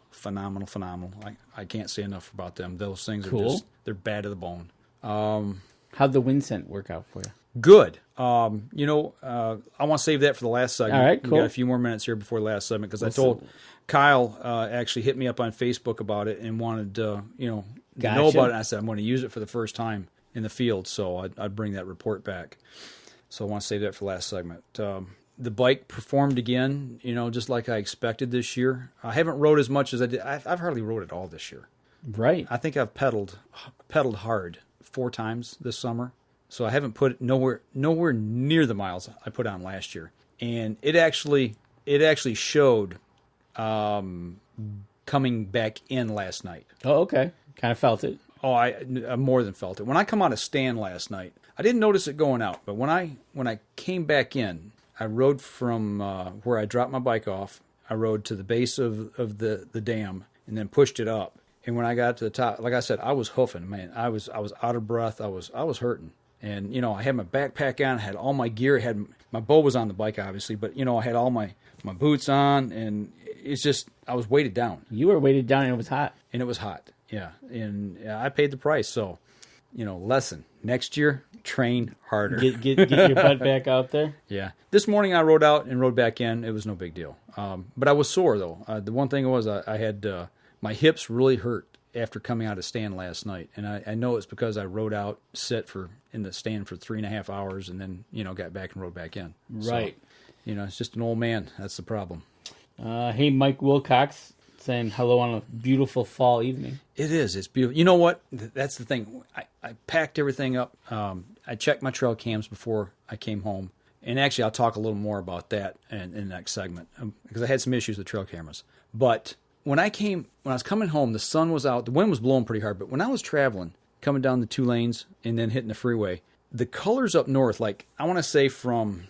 I can't say enough about them. Those things are they're bad to the bone. How'd the Wynd Scent work out for you? Good. I want to save that for the last segment. All right, cool. We got a few more minutes here before the last segment because I told Kyle actually hit me up on Facebook about it and wanted to know about it. And I said I'm going to use it for the first time in the field, so I'd bring that report back. So I want to save that for the last segment. The bike performed again, just like I expected this year. I haven't rode as much as I did. I've hardly rode at all this year. Right. I think I've pedaled hard 4 times this summer. So I haven't put nowhere near the miles I put on last year. And it actually showed coming back in last night. Oh, okay. Kind of felt it. Oh, I more than felt it. When I come out of stand last night, I didn't notice it going out. But when I came back in, I rode from where I dropped my bike off. I rode to the base of the dam and then pushed it up. And when I got to the top, like I said, I was hoofing, man. I was out of breath. I was hurting. And, I had my backpack on. I had all my gear. My bow was on the bike, obviously. But, I had all my boots on. And it's just, I was weighted down. You were weighted down and it was hot. And it was hot, yeah. And I paid the price. So, lesson. Next year, train harder. Get your butt back out there. Yeah. This morning I rode out and rode back in. It was no big deal. But I was sore, though. The one thing was I had my hips really hurt after coming out of stand last night. And I know it's because I rode out, in the stand for 3.5 hours, and then, got back and rode back in. Right. So, it's just an old man. That's the problem. Hey, Mike Wilcox saying hello on a beautiful fall evening. It is. It's beautiful. You know what? That's the thing. I packed everything up. I checked my trail cams before I came home. And actually, I'll talk a little more about that in the next segment because I had some issues with trail cameras. But when I was coming home, the sun was out. The wind was blowing pretty hard. But when I was traveling, coming down the 2 lanes and then hitting the freeway, the colors up north, like I want to say from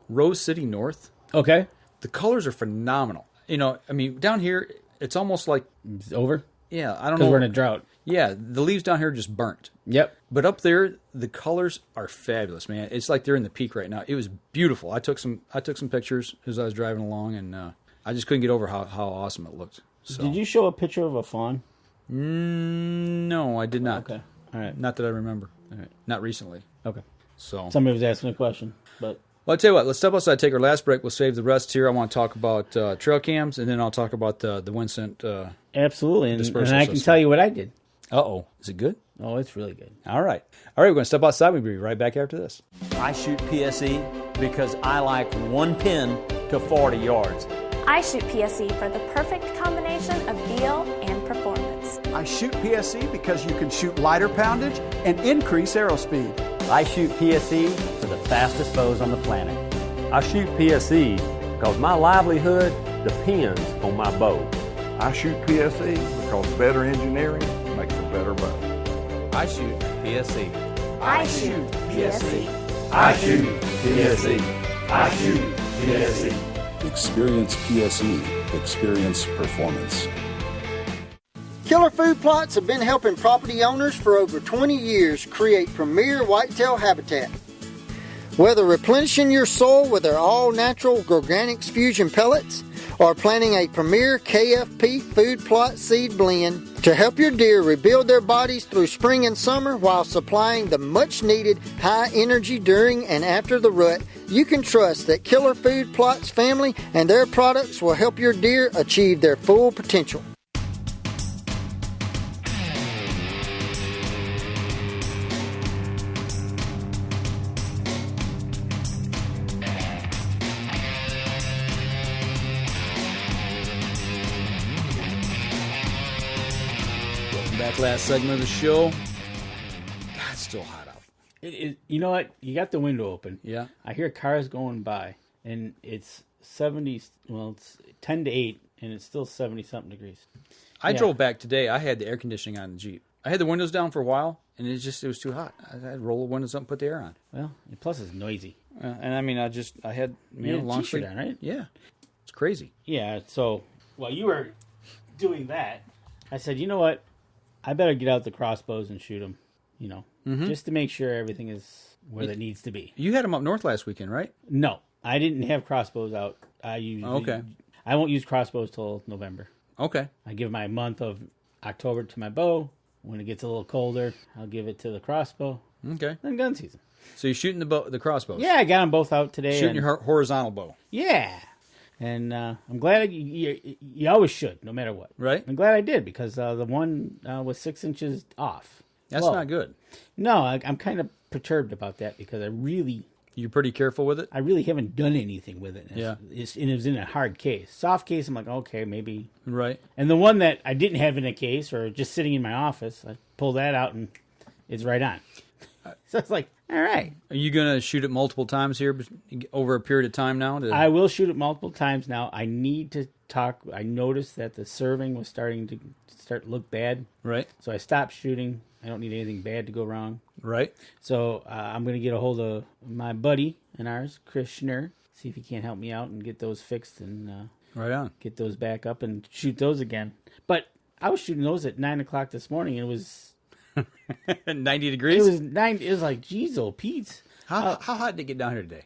Rose City North. Okay. The colors are phenomenal. Down here, it's almost like it's over. Yeah, I don't know. Because we're in a drought. Yeah, the leaves down here are just burnt. Yep. But up there, the colors are fabulous, man. It's like they're in the peak right now. It was beautiful. I took some pictures as I was driving along, and I just couldn't get over how awesome it looked. So. Did you show a picture of a fawn? No, I did not. Okay. All right. Not that I remember. All right. Not recently. Okay. So somebody was asking a question, but. Well, I'll tell you what. Let's step outside, take our last break. We'll save the rest here. I want to talk about trail cams, and then I'll talk about the Wynd Scent. Absolutely, and I can tell you what I did. Uh-oh. Is it good? Oh, it's really good. All right, we're going to step outside. We'll be right back after this. I shoot PSE because I like one pin to 40 yards. I shoot PSE for the perfect combination of feel and performance. I shoot PSE because you can shoot lighter poundage and increase arrow speed. I shoot PSE for the fastest bows on the planet. I shoot PSE because my livelihood depends on my bow. I shoot PSE because better engineering makes a better bow. I shoot PSE. I shoot PSE. I shoot PSE. I shoot PSE. Experience PSE. Experience performance. Killer Food Plots have been helping property owners for over 20 years create premier whitetail habitat. Whether replenishing your soil with their all-natural Organics Fusion pellets or planting a premier KFP food plot seed blend to help your deer rebuild their bodies through spring and summer while supplying the much-needed high energy during and after the rut, you can trust that Killer Food Plots family and their products will help your deer achieve their full potential. back. Last segment of the show. God, it's still hot out. You know what? You got the window open. Yeah. I hear cars going by, and it's 70. Well, it's 10 to 8, and it's still 70-something degrees. I drove back today. I had the air conditioning on the Jeep. I had the windows down for a while, and it was too hot. I had to roll the windows up and put the air on. Well, plus it's noisy. And I mean, I had long sleeve on, right? Yeah. It's crazy. Yeah, so while you were doing that, I said, you know what? I better get out the crossbows and shoot them, just to make sure everything is where it needs to be. You had them up north last weekend, right? No, I didn't have crossbows out. I won't use crossbows till November. Okay. I give my month of October to my bow. When it gets a little colder, I'll give it to the crossbow. Okay. Then gun season. So you're shooting the crossbows? Yeah, I got them both out today. Shooting your horizontal bow? Yeah. And I'm glad you always should, no matter what. Right. I'm glad I did, because the one was 6 inches off. That's not good. No, I'm kind of perturbed about that, because you're pretty careful with it? I really haven't done anything with it. Yeah. And it was in a hard case. Soft case, I'm like, okay, maybe. Right. And the one that I didn't have in a case or just sitting in my office, I pulled that out and it's right on. So it's like, all right. Are you going to shoot it multiple times here over a period of time now? I will shoot it multiple times now. I need to talk. I noticed that the serving was starting to look bad. Right. So I stopped shooting. I don't need anything bad to go wrong. Right. So I'm going to get a hold of my buddy and ours, Chris Schnurr, see if he can't help me out and get those fixed and right on. Get those back up and shoot those again. But I was shooting those at 9 o'clock this morning, and it was 90 degrees. It was like, geez, old Pete. How hot did it get down here today?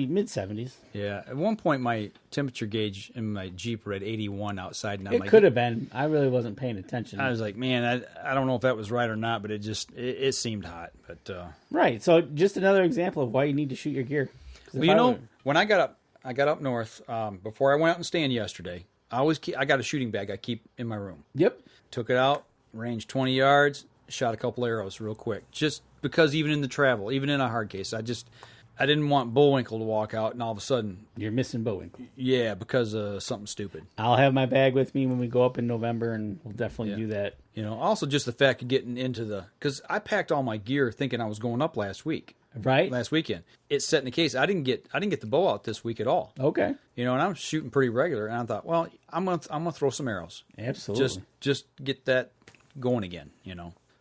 Mid 70s. Yeah. At one point, my temperature gauge in my Jeep read 81 outside. And it could have been. I really wasn't paying attention. I was like, man, I don't know if that was right or not, but it seemed hot. But right. So just another example of why you need to shoot your gear. Well, when I got up north before I went out and stand yesterday. I got a shooting bag I keep in my room. Yep. Took it out, ranged 20 yards, shot a couple arrows real quick. Just because even in the travel, even in a hard case, I didn't want Bullwinkle to walk out and all of a sudden... You're missing Bullwinkle. Yeah, because of something stupid. I'll have my bag with me when we go up in November, and we'll definitely do that. Also just the fact of getting into because I packed all my gear thinking I was going up last week. Right. Last weekend. It's set in the case. I didn't get the bow out this week at all. Okay. And I'm shooting pretty regular, and I thought, well, I'm gonna throw some arrows. Absolutely. Just get that going again,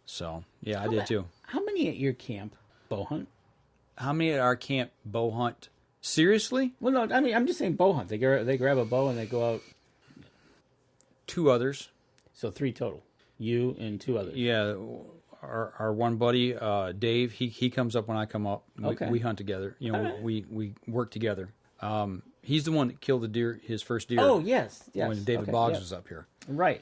So, yeah, I did too. How many at your camp bow hunt? How many at our camp bow hunt? Seriously? Well, no, I mean, I'm just saying bow hunt. They grab a bow and they go out. 2 others. So 3 total. You and 2 others. Yeah, our one buddy, Dave, he comes up when I come up. We hunt together. We work together. He's the one that killed the deer, his first deer. Oh, yes. When David Boggs was up here. Right.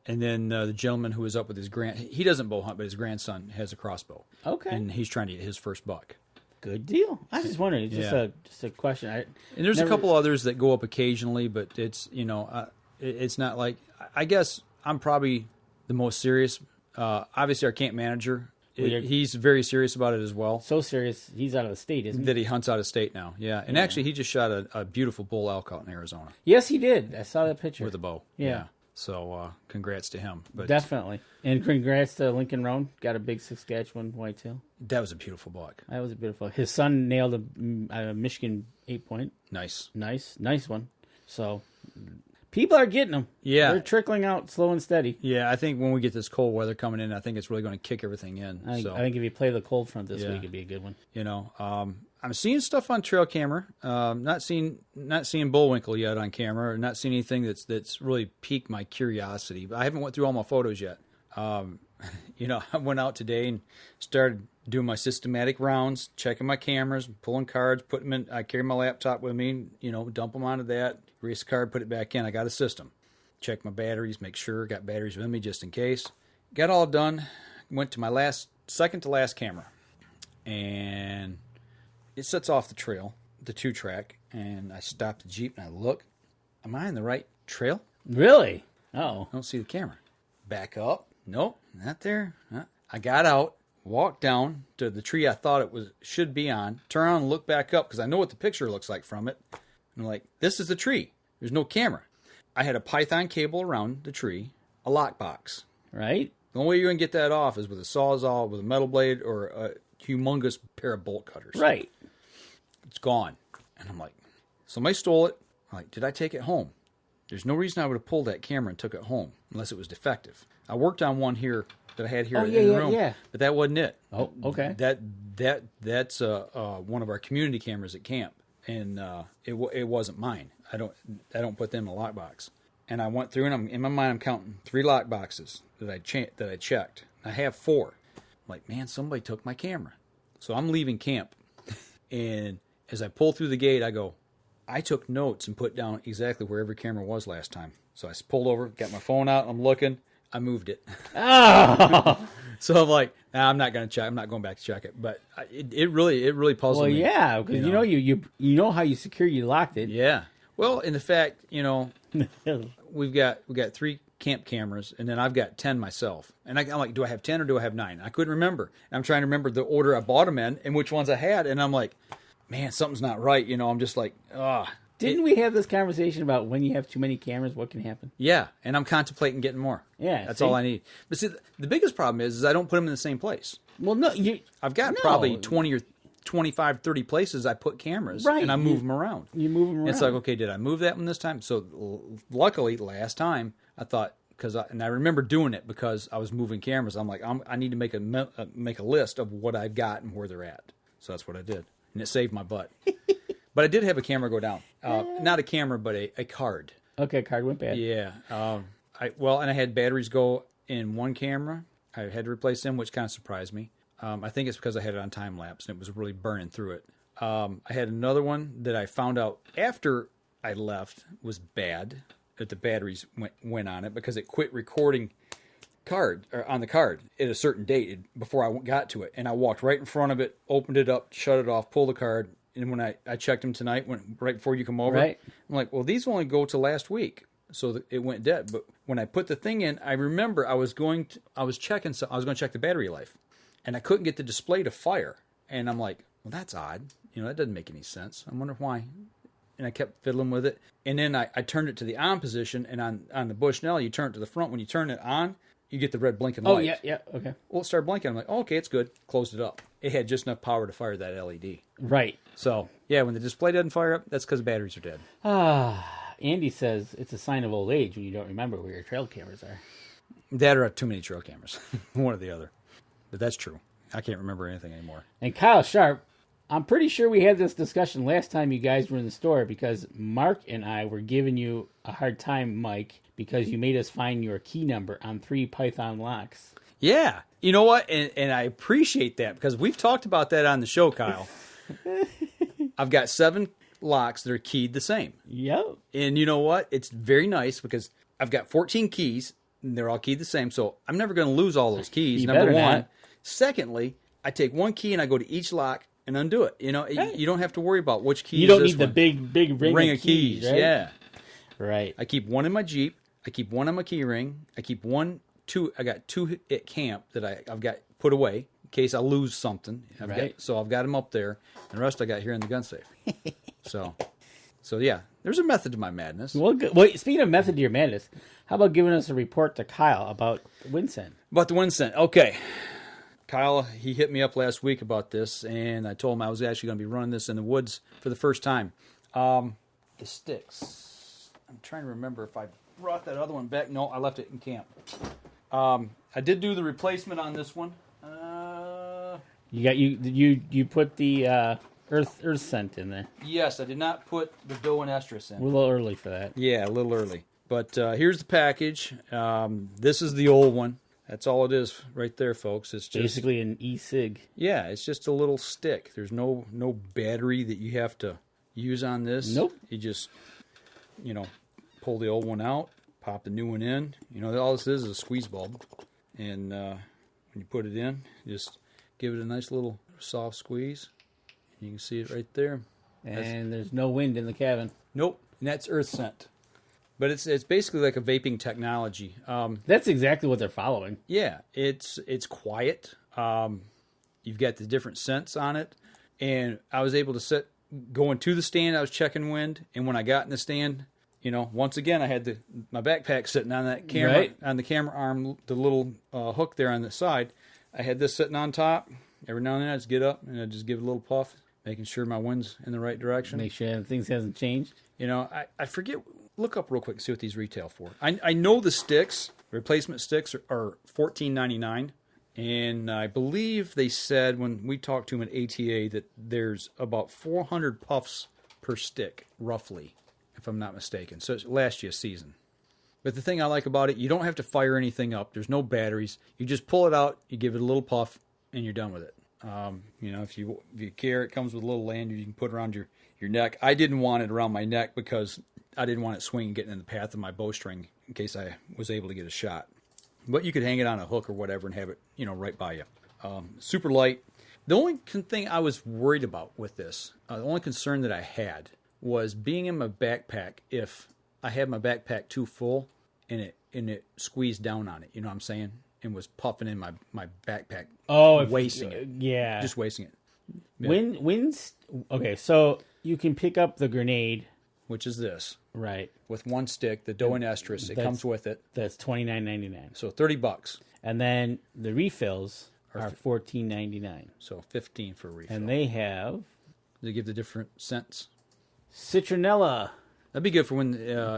And then the gentleman who was up with he doesn't bow hunt, but his grandson has a crossbow. Okay. And he's trying to get his first buck. Good deal. I was just wondering. Just a question. And there's a couple others that go up occasionally, but it's, it's not like, I guess I'm probably the most serious. Obviously, our camp manager, he's very serious about it as well. So serious, he's out of the state, isn't he? That he hunts out of state now, yeah. And actually, he just shot a beautiful bull elk out in Arizona. Yes, he did. I saw that picture. With a bow. Yeah. So, congrats to him. But definitely. And congrats to Lincoln Roan. Got a big Saskatchewan whitetail. That was a beautiful buck. That was a beautiful. His son nailed a Michigan 8-point. Nice one. So, people are getting them. Yeah. They're trickling out slow and steady. Yeah, I think when we get this cold weather coming in, I think it's really going to kick everything in. I think if you play the cold front this week, it'd be a good one. I'm seeing stuff on trail camera. Not seeing Bullwinkle yet on camera, or not seeing anything that's really piqued my curiosity. But I haven't went through all my photos yet. I went out today and started doing my systematic rounds, checking my cameras, pulling cards, putting them in. I carry my laptop with me, dump them onto that, erase the card, put it back in. I got a system. Check my batteries, make sure got batteries with me just in case. Got all done. Went to my second to last camera, and it sets off the trail, the 2-track, and I stop the Jeep and I look. Am I on the right trail? Really? Oh. I don't see the camera. Back up. Nope, not there. I got out, walked down to the tree I thought it should be on, turn around and look back up because I know what the picture looks like from it. And I'm like, this is the tree. There's no camera. I had a python cable around the tree, a lockbox. Right? The only way you're going to get that off is with a Sawzall, with a metal blade, or a humongous pair of bolt cutters. Right. It's gone. And I'm like, somebody stole it. I'm like, did I take it home? There's no reason I would have pulled that camera and took it home unless it was defective. I worked on one here that I had here in the room, but that wasn't it. Oh, okay. That's one of our community cameras at camp, and it wasn't mine. I don't put them in a lockbox. And I went through, and in my mind I'm counting 3 lockboxes that I checked. I have 4. I'm like, man, somebody took my camera. So I'm leaving camp, and as I pull through the gate, I go, I took notes and put down exactly where every camera was last time. So I pulled over, got my phone out, I'm looking, I moved it. Oh. So I'm like, nah, I'm not going to check. I'm not going back to check it. But it really puzzled me. Well, yeah, because you know how you securely locked it. Yeah. Well, in the fact, we've got 3 camp cameras, and then I've got 10 myself. And I'm like, do I have 10 or do I have 9? I couldn't remember. And I'm trying to remember the order I bought them in and which ones I had. And I'm like, man, something's not right. I'm just like, Didn't we have this conversation about when you have too many cameras, what can happen? Yeah, and I'm contemplating getting more. Yeah. That's all I need. But see, the biggest problem is I don't put them in the same place. Well, no, I've got probably 20 or 25, 30 places I put cameras, right. And I move them around. You move them around. It's like, okay, did I move that one this time? So luckily, last time, I thought, and I remember doing it because I was moving cameras. I'm like, I need to make a list of what I've got and where they're at. So that's what I did, and it saved my butt. But I did have a camera go down. Not a camera, but a card. Okay, card went bad. Yeah. And I had batteries go in one camera. I had to replace them, which kind of surprised me. I think it's because I had it on time lapse and it was really burning through it. I had another one that I found out after I left was bad, that the batteries went on it because it quit recording on the card at a certain date before I got to it. And I walked right in front of it, opened it up, shut it off, pulled the card. And when I checked them tonight, right before you come over, right. I'm like, well, these only go to last week. So it went dead. But when I put the thing in, I remember I was going to check the battery life. And I couldn't get the display to fire. And I'm like, well, that's odd. That doesn't make any sense. I wonder why. And I kept fiddling with it. And then I turned it to the on position. And on the Bushnell, you turn it to the front. When you turn it on, you get the red blinking light. Oh, yeah, okay. Well, it started blinking. I'm like, oh, okay, it's good. Closed it up. It had just enough power to fire that LED. Right. So, yeah, when the display doesn't fire up, that's because the batteries are dead. Andy says it's a sign of old age when you don't remember where your trail cameras are. That or too many trail cameras. One or the other. But that's true. I can't remember anything anymore. And Kyle Sharp, I'm pretty sure we had this discussion last time you guys were in the store because Mark and I were giving you a hard time, Mike, because you made us find your key number on 3 Python locks. Yeah. You know what? And I appreciate that because we've talked about that on the show, Kyle. I've got 7 locks that are keyed the same. Yep. And you know what? It's very nice because I've got 14 keys and they're all keyed the same. So I'm never going to lose all those keys, number one. Not. Secondly, I take one key and I go to each lock and undo it. You don't have to worry about which key. You don't need the big ring of keys, right? Yeah. Right. I keep one in my Jeep. I keep one on my key ring. I keep I got 2 at camp that I've got put away in case I lose something. I've got them up there. And the rest I got here in the gun safe. So yeah, there's a method to my madness. Well, speaking of method to your madness, how about giving us a report to Kyle about Wynd Scent? About the Wynd Scent. Okay. Kyle, he hit me up last week about this, and I told him I was actually going to be running this in the woods for the first time. The sticks. I'm trying to remember if I brought that other one back. No, I left it in camp. I did do the replacement on this one. You put the earth scent in there. Yes, I did not put the dough and estrus in. We're a little early for that. Yeah, a little early. But here's the package. This is the old one. That's all it is right there, folks. It's just basically an e-cig. Yeah, it's just a little stick. There's no battery that you have to use on this. Nope. You just, pull the old one out, pop the new one in. All this is a squeeze bulb. And when you put it in, just give it a nice little soft squeeze. You can see it right there. And there's no wind in the cabin. Nope. And that's Earth Scent. But it's basically like a vaping technology. That's exactly what they're following. Yeah, it's quiet. You've got the different scents on it. And I was able to going to the stand, I was checking wind. And when I got in the stand, once again, I had my backpack sitting on that camera, right. on the camera arm, the little hook there on the side. I had this sitting on top. Every now and then I just get up and I just give it a little puff, making sure my wind's in the right direction. Make sure things hasn't changed. I forget. Look up real quick and see what these retail for. I know the sticks, replacement sticks, are $14.99. And I believe they said when we talked to them at ATA that there's about 400 puffs per stick, roughly, if I'm not mistaken. So it lasts you a season. But the thing I like about it, you don't have to fire anything up. There's no batteries. You just pull it out, you give it a little puff, and you're done with it. If you care, it comes with a little lanyard you can put around your neck. I didn't want it around my neck because I didn't want it swinging, getting in the path of my bowstring in case I was able to get a shot. But you could hang it on a hook or whatever and have it, right by you. Super light. The only thing I was worried about with this, the only concern that I had was being in my backpack. If I had my backpack too full and it squeezed down on it, you know what I'm saying, and was puffing in my backpack. Wasting it. Yeah, just wasting it. Yeah. Okay, so you can pick up the grenade, which is this. Right. With one stick, the dough and estrus, it comes with it. That's $29.99. So $30. And then the refills are $14.99. So $15 for a refill. And they have... They give the different scents. Citronella. That'd be good for when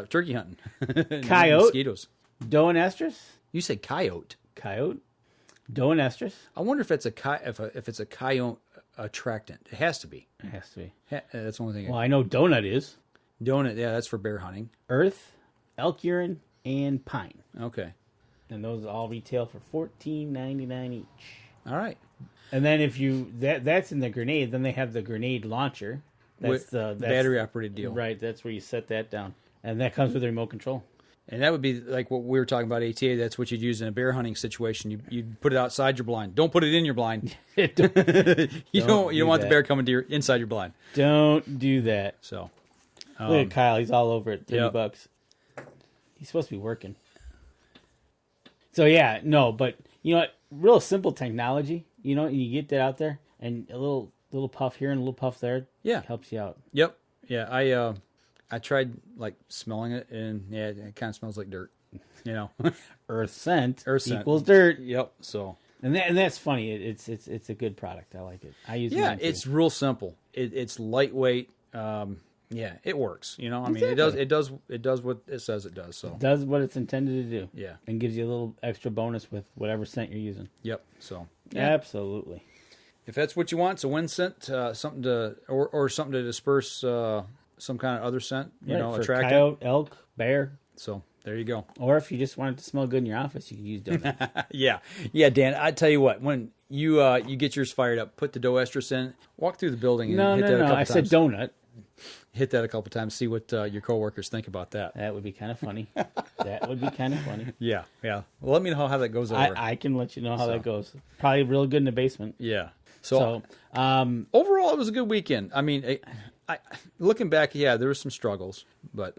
turkey hunting. Coyote. Mosquitoes. Dough and estrus. You say coyote. Coyote. Dough and estrus. I wonder if it's a coyote attractant. It has to be. It has to be. That's the only thing. Well, I know donut is. Donut, yeah, that's for bear hunting. Earth, elk urine, and pine. Okay. And those all retail for $14.99 each. All right. And then if you that's in the grenade, then they have the grenade launcher. That's the battery operated deal. Right, that's where you set that down. And that comes with a remote control. And that would be like what we were talking about ATA. That's what you'd use in a bear hunting situation. You put it outside your blind. Don't put it in your blind. You don't want the bear coming to inside your blind. Don't do that. So look at Kyle. He's all over it. $30. He's supposed to be working. So yeah, no, but you know what? Real simple technology. You get that out there, and a little puff here and a little puff there. Yeah, helps you out. Yep. Yeah, I tried smelling it, and it kind of smells like dirt. Earth scent equals scent. dirt. Yep. So and that's funny. It's a good product. I like it. I use it. Yeah, it's real simple. It's lightweight. Yeah, it works. Exactly. It does what it says it does. So it does what it's intended to do. Yeah, and gives you a little extra bonus with whatever scent you're using. Yep. So absolutely. If that's what you want, it's a wind scent, something to or something to disperse some kind of other scent. For attractant. Coyote, elk, bear. So there you go. Or if you just want it to smell good in your office, you can use donut. yeah, Dan. I tell you what, when you get yours fired up, put the dough estrus in, walk through the building, and hit that a couple times. I said donut. Hit that a couple times. See what your coworkers think about that. That would be kind of funny. Yeah. Well, let me know how that goes over. I can let you know how that goes. Probably real good in the basement. Yeah. So overall, it was a good weekend. I mean, I looking back, there were some struggles, but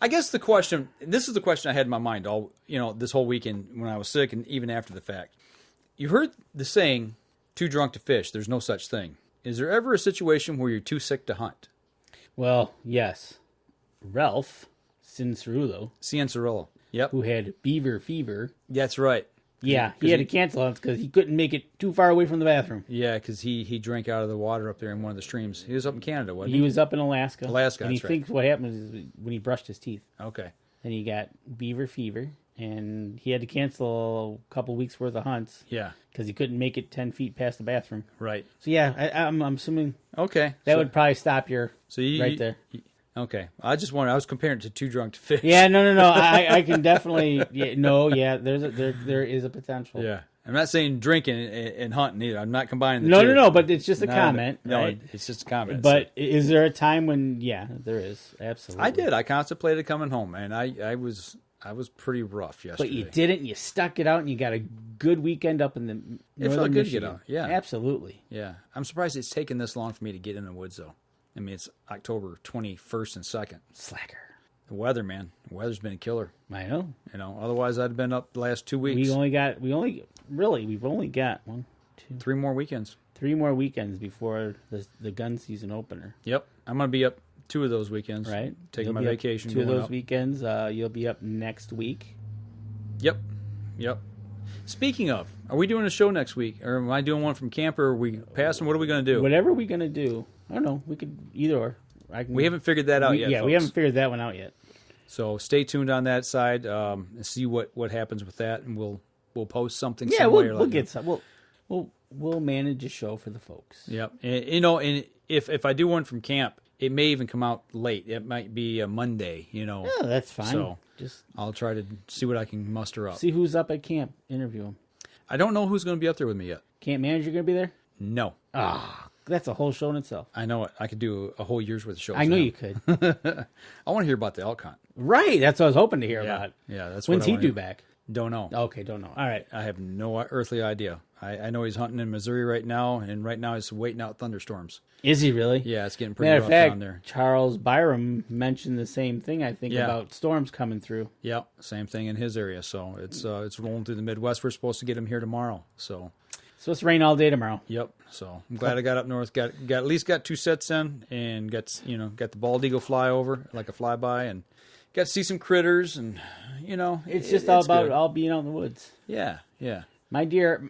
I guess this is the question I had in my mind all this whole weekend when I was sick and even after the fact. You heard the saying, "Too drunk to fish." There's no such thing. Is there ever a situation where you're too sick to hunt? Well, yes. Ralph Cianciarulo. Yep. Who had beaver fever. That's right. Yeah, he had to cancel it because he couldn't make it too far away from the bathroom. Yeah, because he drank out of the water up there in one of the streams. He was up in Canada, wasn't he? He was up in Alaska. And he thinks what happened is when he brushed his teeth. Okay. And he got beaver fever, and he had to cancel a couple weeks worth of hunts. Yeah. Because he couldn't make it 10 feet past the bathroom. Right. So yeah, I'm assuming. Okay. That would probably stop your right there. Okay. I was comparing it to too drunk to fish. Yeah, no. I can definitely. There is a potential. Yeah. I'm not saying drinking and hunting either. I'm not combining the two. No, but it's just a comment. No, right? it's just a comment. But is there a time when, there is. Absolutely. I did. I contemplated coming home, and I was pretty rough yesterday. But you didn't. You stuck it out, and you got a good weekend up in the northern It felt good Michigan. to get out. Yeah. Absolutely. Yeah. I'm surprised it's taken this long for me to get in the woods, though. I mean, it's October 21st and 2nd. Slacker. The weather, man. The weather's been a killer. I know. Otherwise I'd have been up the last 2 weeks. We've only got 3 more weekends. 3 more weekends before the gun season opener. Yep. I'm going to be up 2 of those weekends. Right. Taking my vacation. 2 of those weekends. You'll be up next week. Yep. Speaking of, are we doing a show next week? Or am I doing one from camp, or are we passing? What are we going to do? Whatever we're going to do. I don't know. We could either or. We haven't figured that out yet, Yeah, folks. we haven't figured that one out yet. So stay tuned on that side and see what happens with that, and we'll post something. Yeah, we'll get some. We'll manage a show for the folks. Yep. And if I do one from camp, it may even come out late. It might be a Monday. Yeah, that's fine. So just I'll try to see what I can muster up. See who's up at camp. Interview them. I don't know who's going to be up there with me yet. Camp manager going to be there? No. That's a whole show in itself. I know it. I could do a whole year's worth of shows. I know you could. I want to hear about the elk hunt. Right. That's what I was hoping to hear about. Yeah, that's When's what I he want due to back? Don't know. Okay, don't know. All right. I have no earthly idea. I know he's hunting in Missouri right now, and right now he's waiting out thunderstorms. Is he really? Yeah, it's getting pretty Matter rough of fact, down there. Charles Byram mentioned the same thing, I think, about storms coming through. Yep, same thing in his area. So it's rolling through the Midwest. We're supposed to get him here tomorrow. So it's supposed to rain all day tomorrow. Yep. So I'm glad I got up north. Got at least got 2 sets in, and got the bald eagle fly over like a flyby, and got to see some critters, and it's just all about all being out in the woods. Yeah. My deer,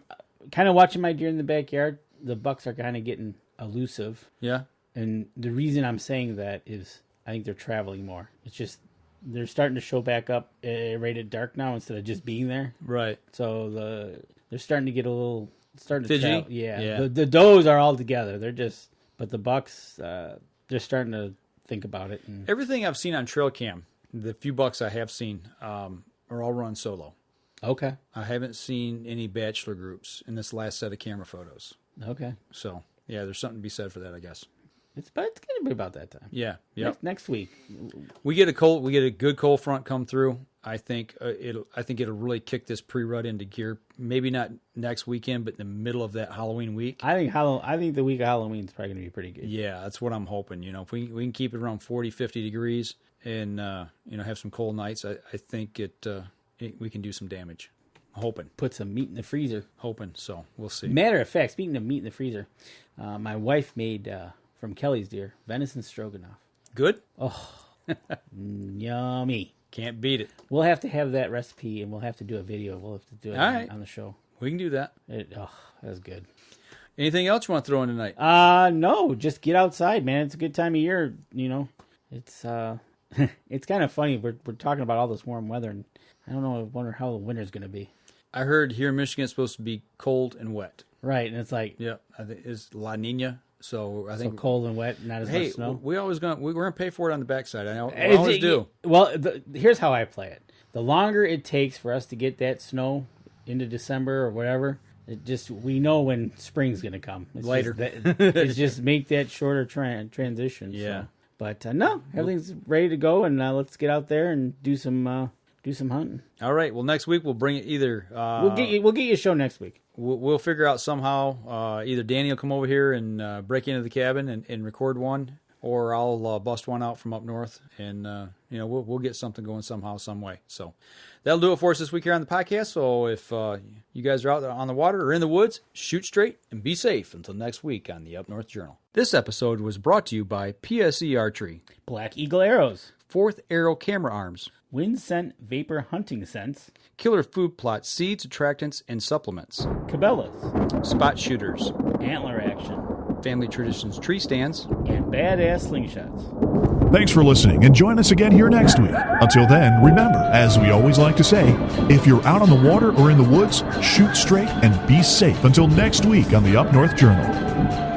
kind of watching my deer in the backyard. The bucks are kind of getting elusive. Yeah. And the reason I'm saying that is I think they're traveling more. It's just they're starting to show back up rated dark now instead of just being there. Right. So they're starting to get a little fidgety. Yeah. The does are all together. But the bucks they're starting to think about it. And everything I've seen on trail cam, the few bucks I have seen, are all run solo. Okay. I haven't seen any bachelor groups in this last set of camera photos. Okay. So, yeah, there's something to be said for that, I guess. It's going to be about that time. Yeah. Yep. Next week. We get a good cold front come through. I think it'll really kick this pre-rut into gear. Maybe not next weekend, but in the middle of that Halloween week. I think the week of Halloween is probably going to be pretty good. Yeah, that's what I'm hoping. If we can keep it around 40, 50 degrees and have some cold nights, I think we can do some damage. Hoping. Put some meat in the freezer. Hoping. So we'll see. Matter of fact, speaking of meat in the freezer, my wife made from Kelly's deer venison stroganoff. Good. Oh, yummy. Can't beat it. We'll have to have that recipe, and we'll have to do a video. We'll have to do it on the show. We can do that. That's good. Anything else you want to throw in tonight? No. Just get outside, man. It's a good time of year. It's it's kind of funny. We're talking about all this warm weather, and I don't know. I wonder how the winter's going to be. I heard here in Michigan it's supposed to be cold and wet. Right, and it's like I think it's La Nina. So I think cold and wet, not as much snow. We're gonna pay for it on the backside. I know we always do. Well, here's how I play it: the longer it takes for us to get that snow into December or whatever, we know when spring's gonna come. It's later. It's just make that shorter transition. Yeah, so. But no, everything's ready to go, and let's get out there and do some hunting. All right. Well, next week we'll bring it either. We'll get you a show next week. We'll figure out somehow. Either Danny will come over here and break into the cabin and record one, or I'll bust one out from up north, and we'll get something going somehow, some way. So that'll do it for us this week here on the podcast. So if you guys are out there on the water or in the woods, shoot straight and be safe until next week on the Up North Journal. This episode was brought to you by PSE Archery, Black Eagle Arrows, Fourth Arrow Camera Arms, Wynd Scent Vapor Hunting Scents, Killer Food Plot Seeds, Attractants, and Supplements, Cabela's, Spot Shooters, Antler Action, Family Traditions Tree Stands, and Badass Slingshots. Thanks for listening, and join us again here next week. Until then, remember, as we always like to say, if you're out on the water or in the woods, shoot straight and be safe until next week on the Up North Journal.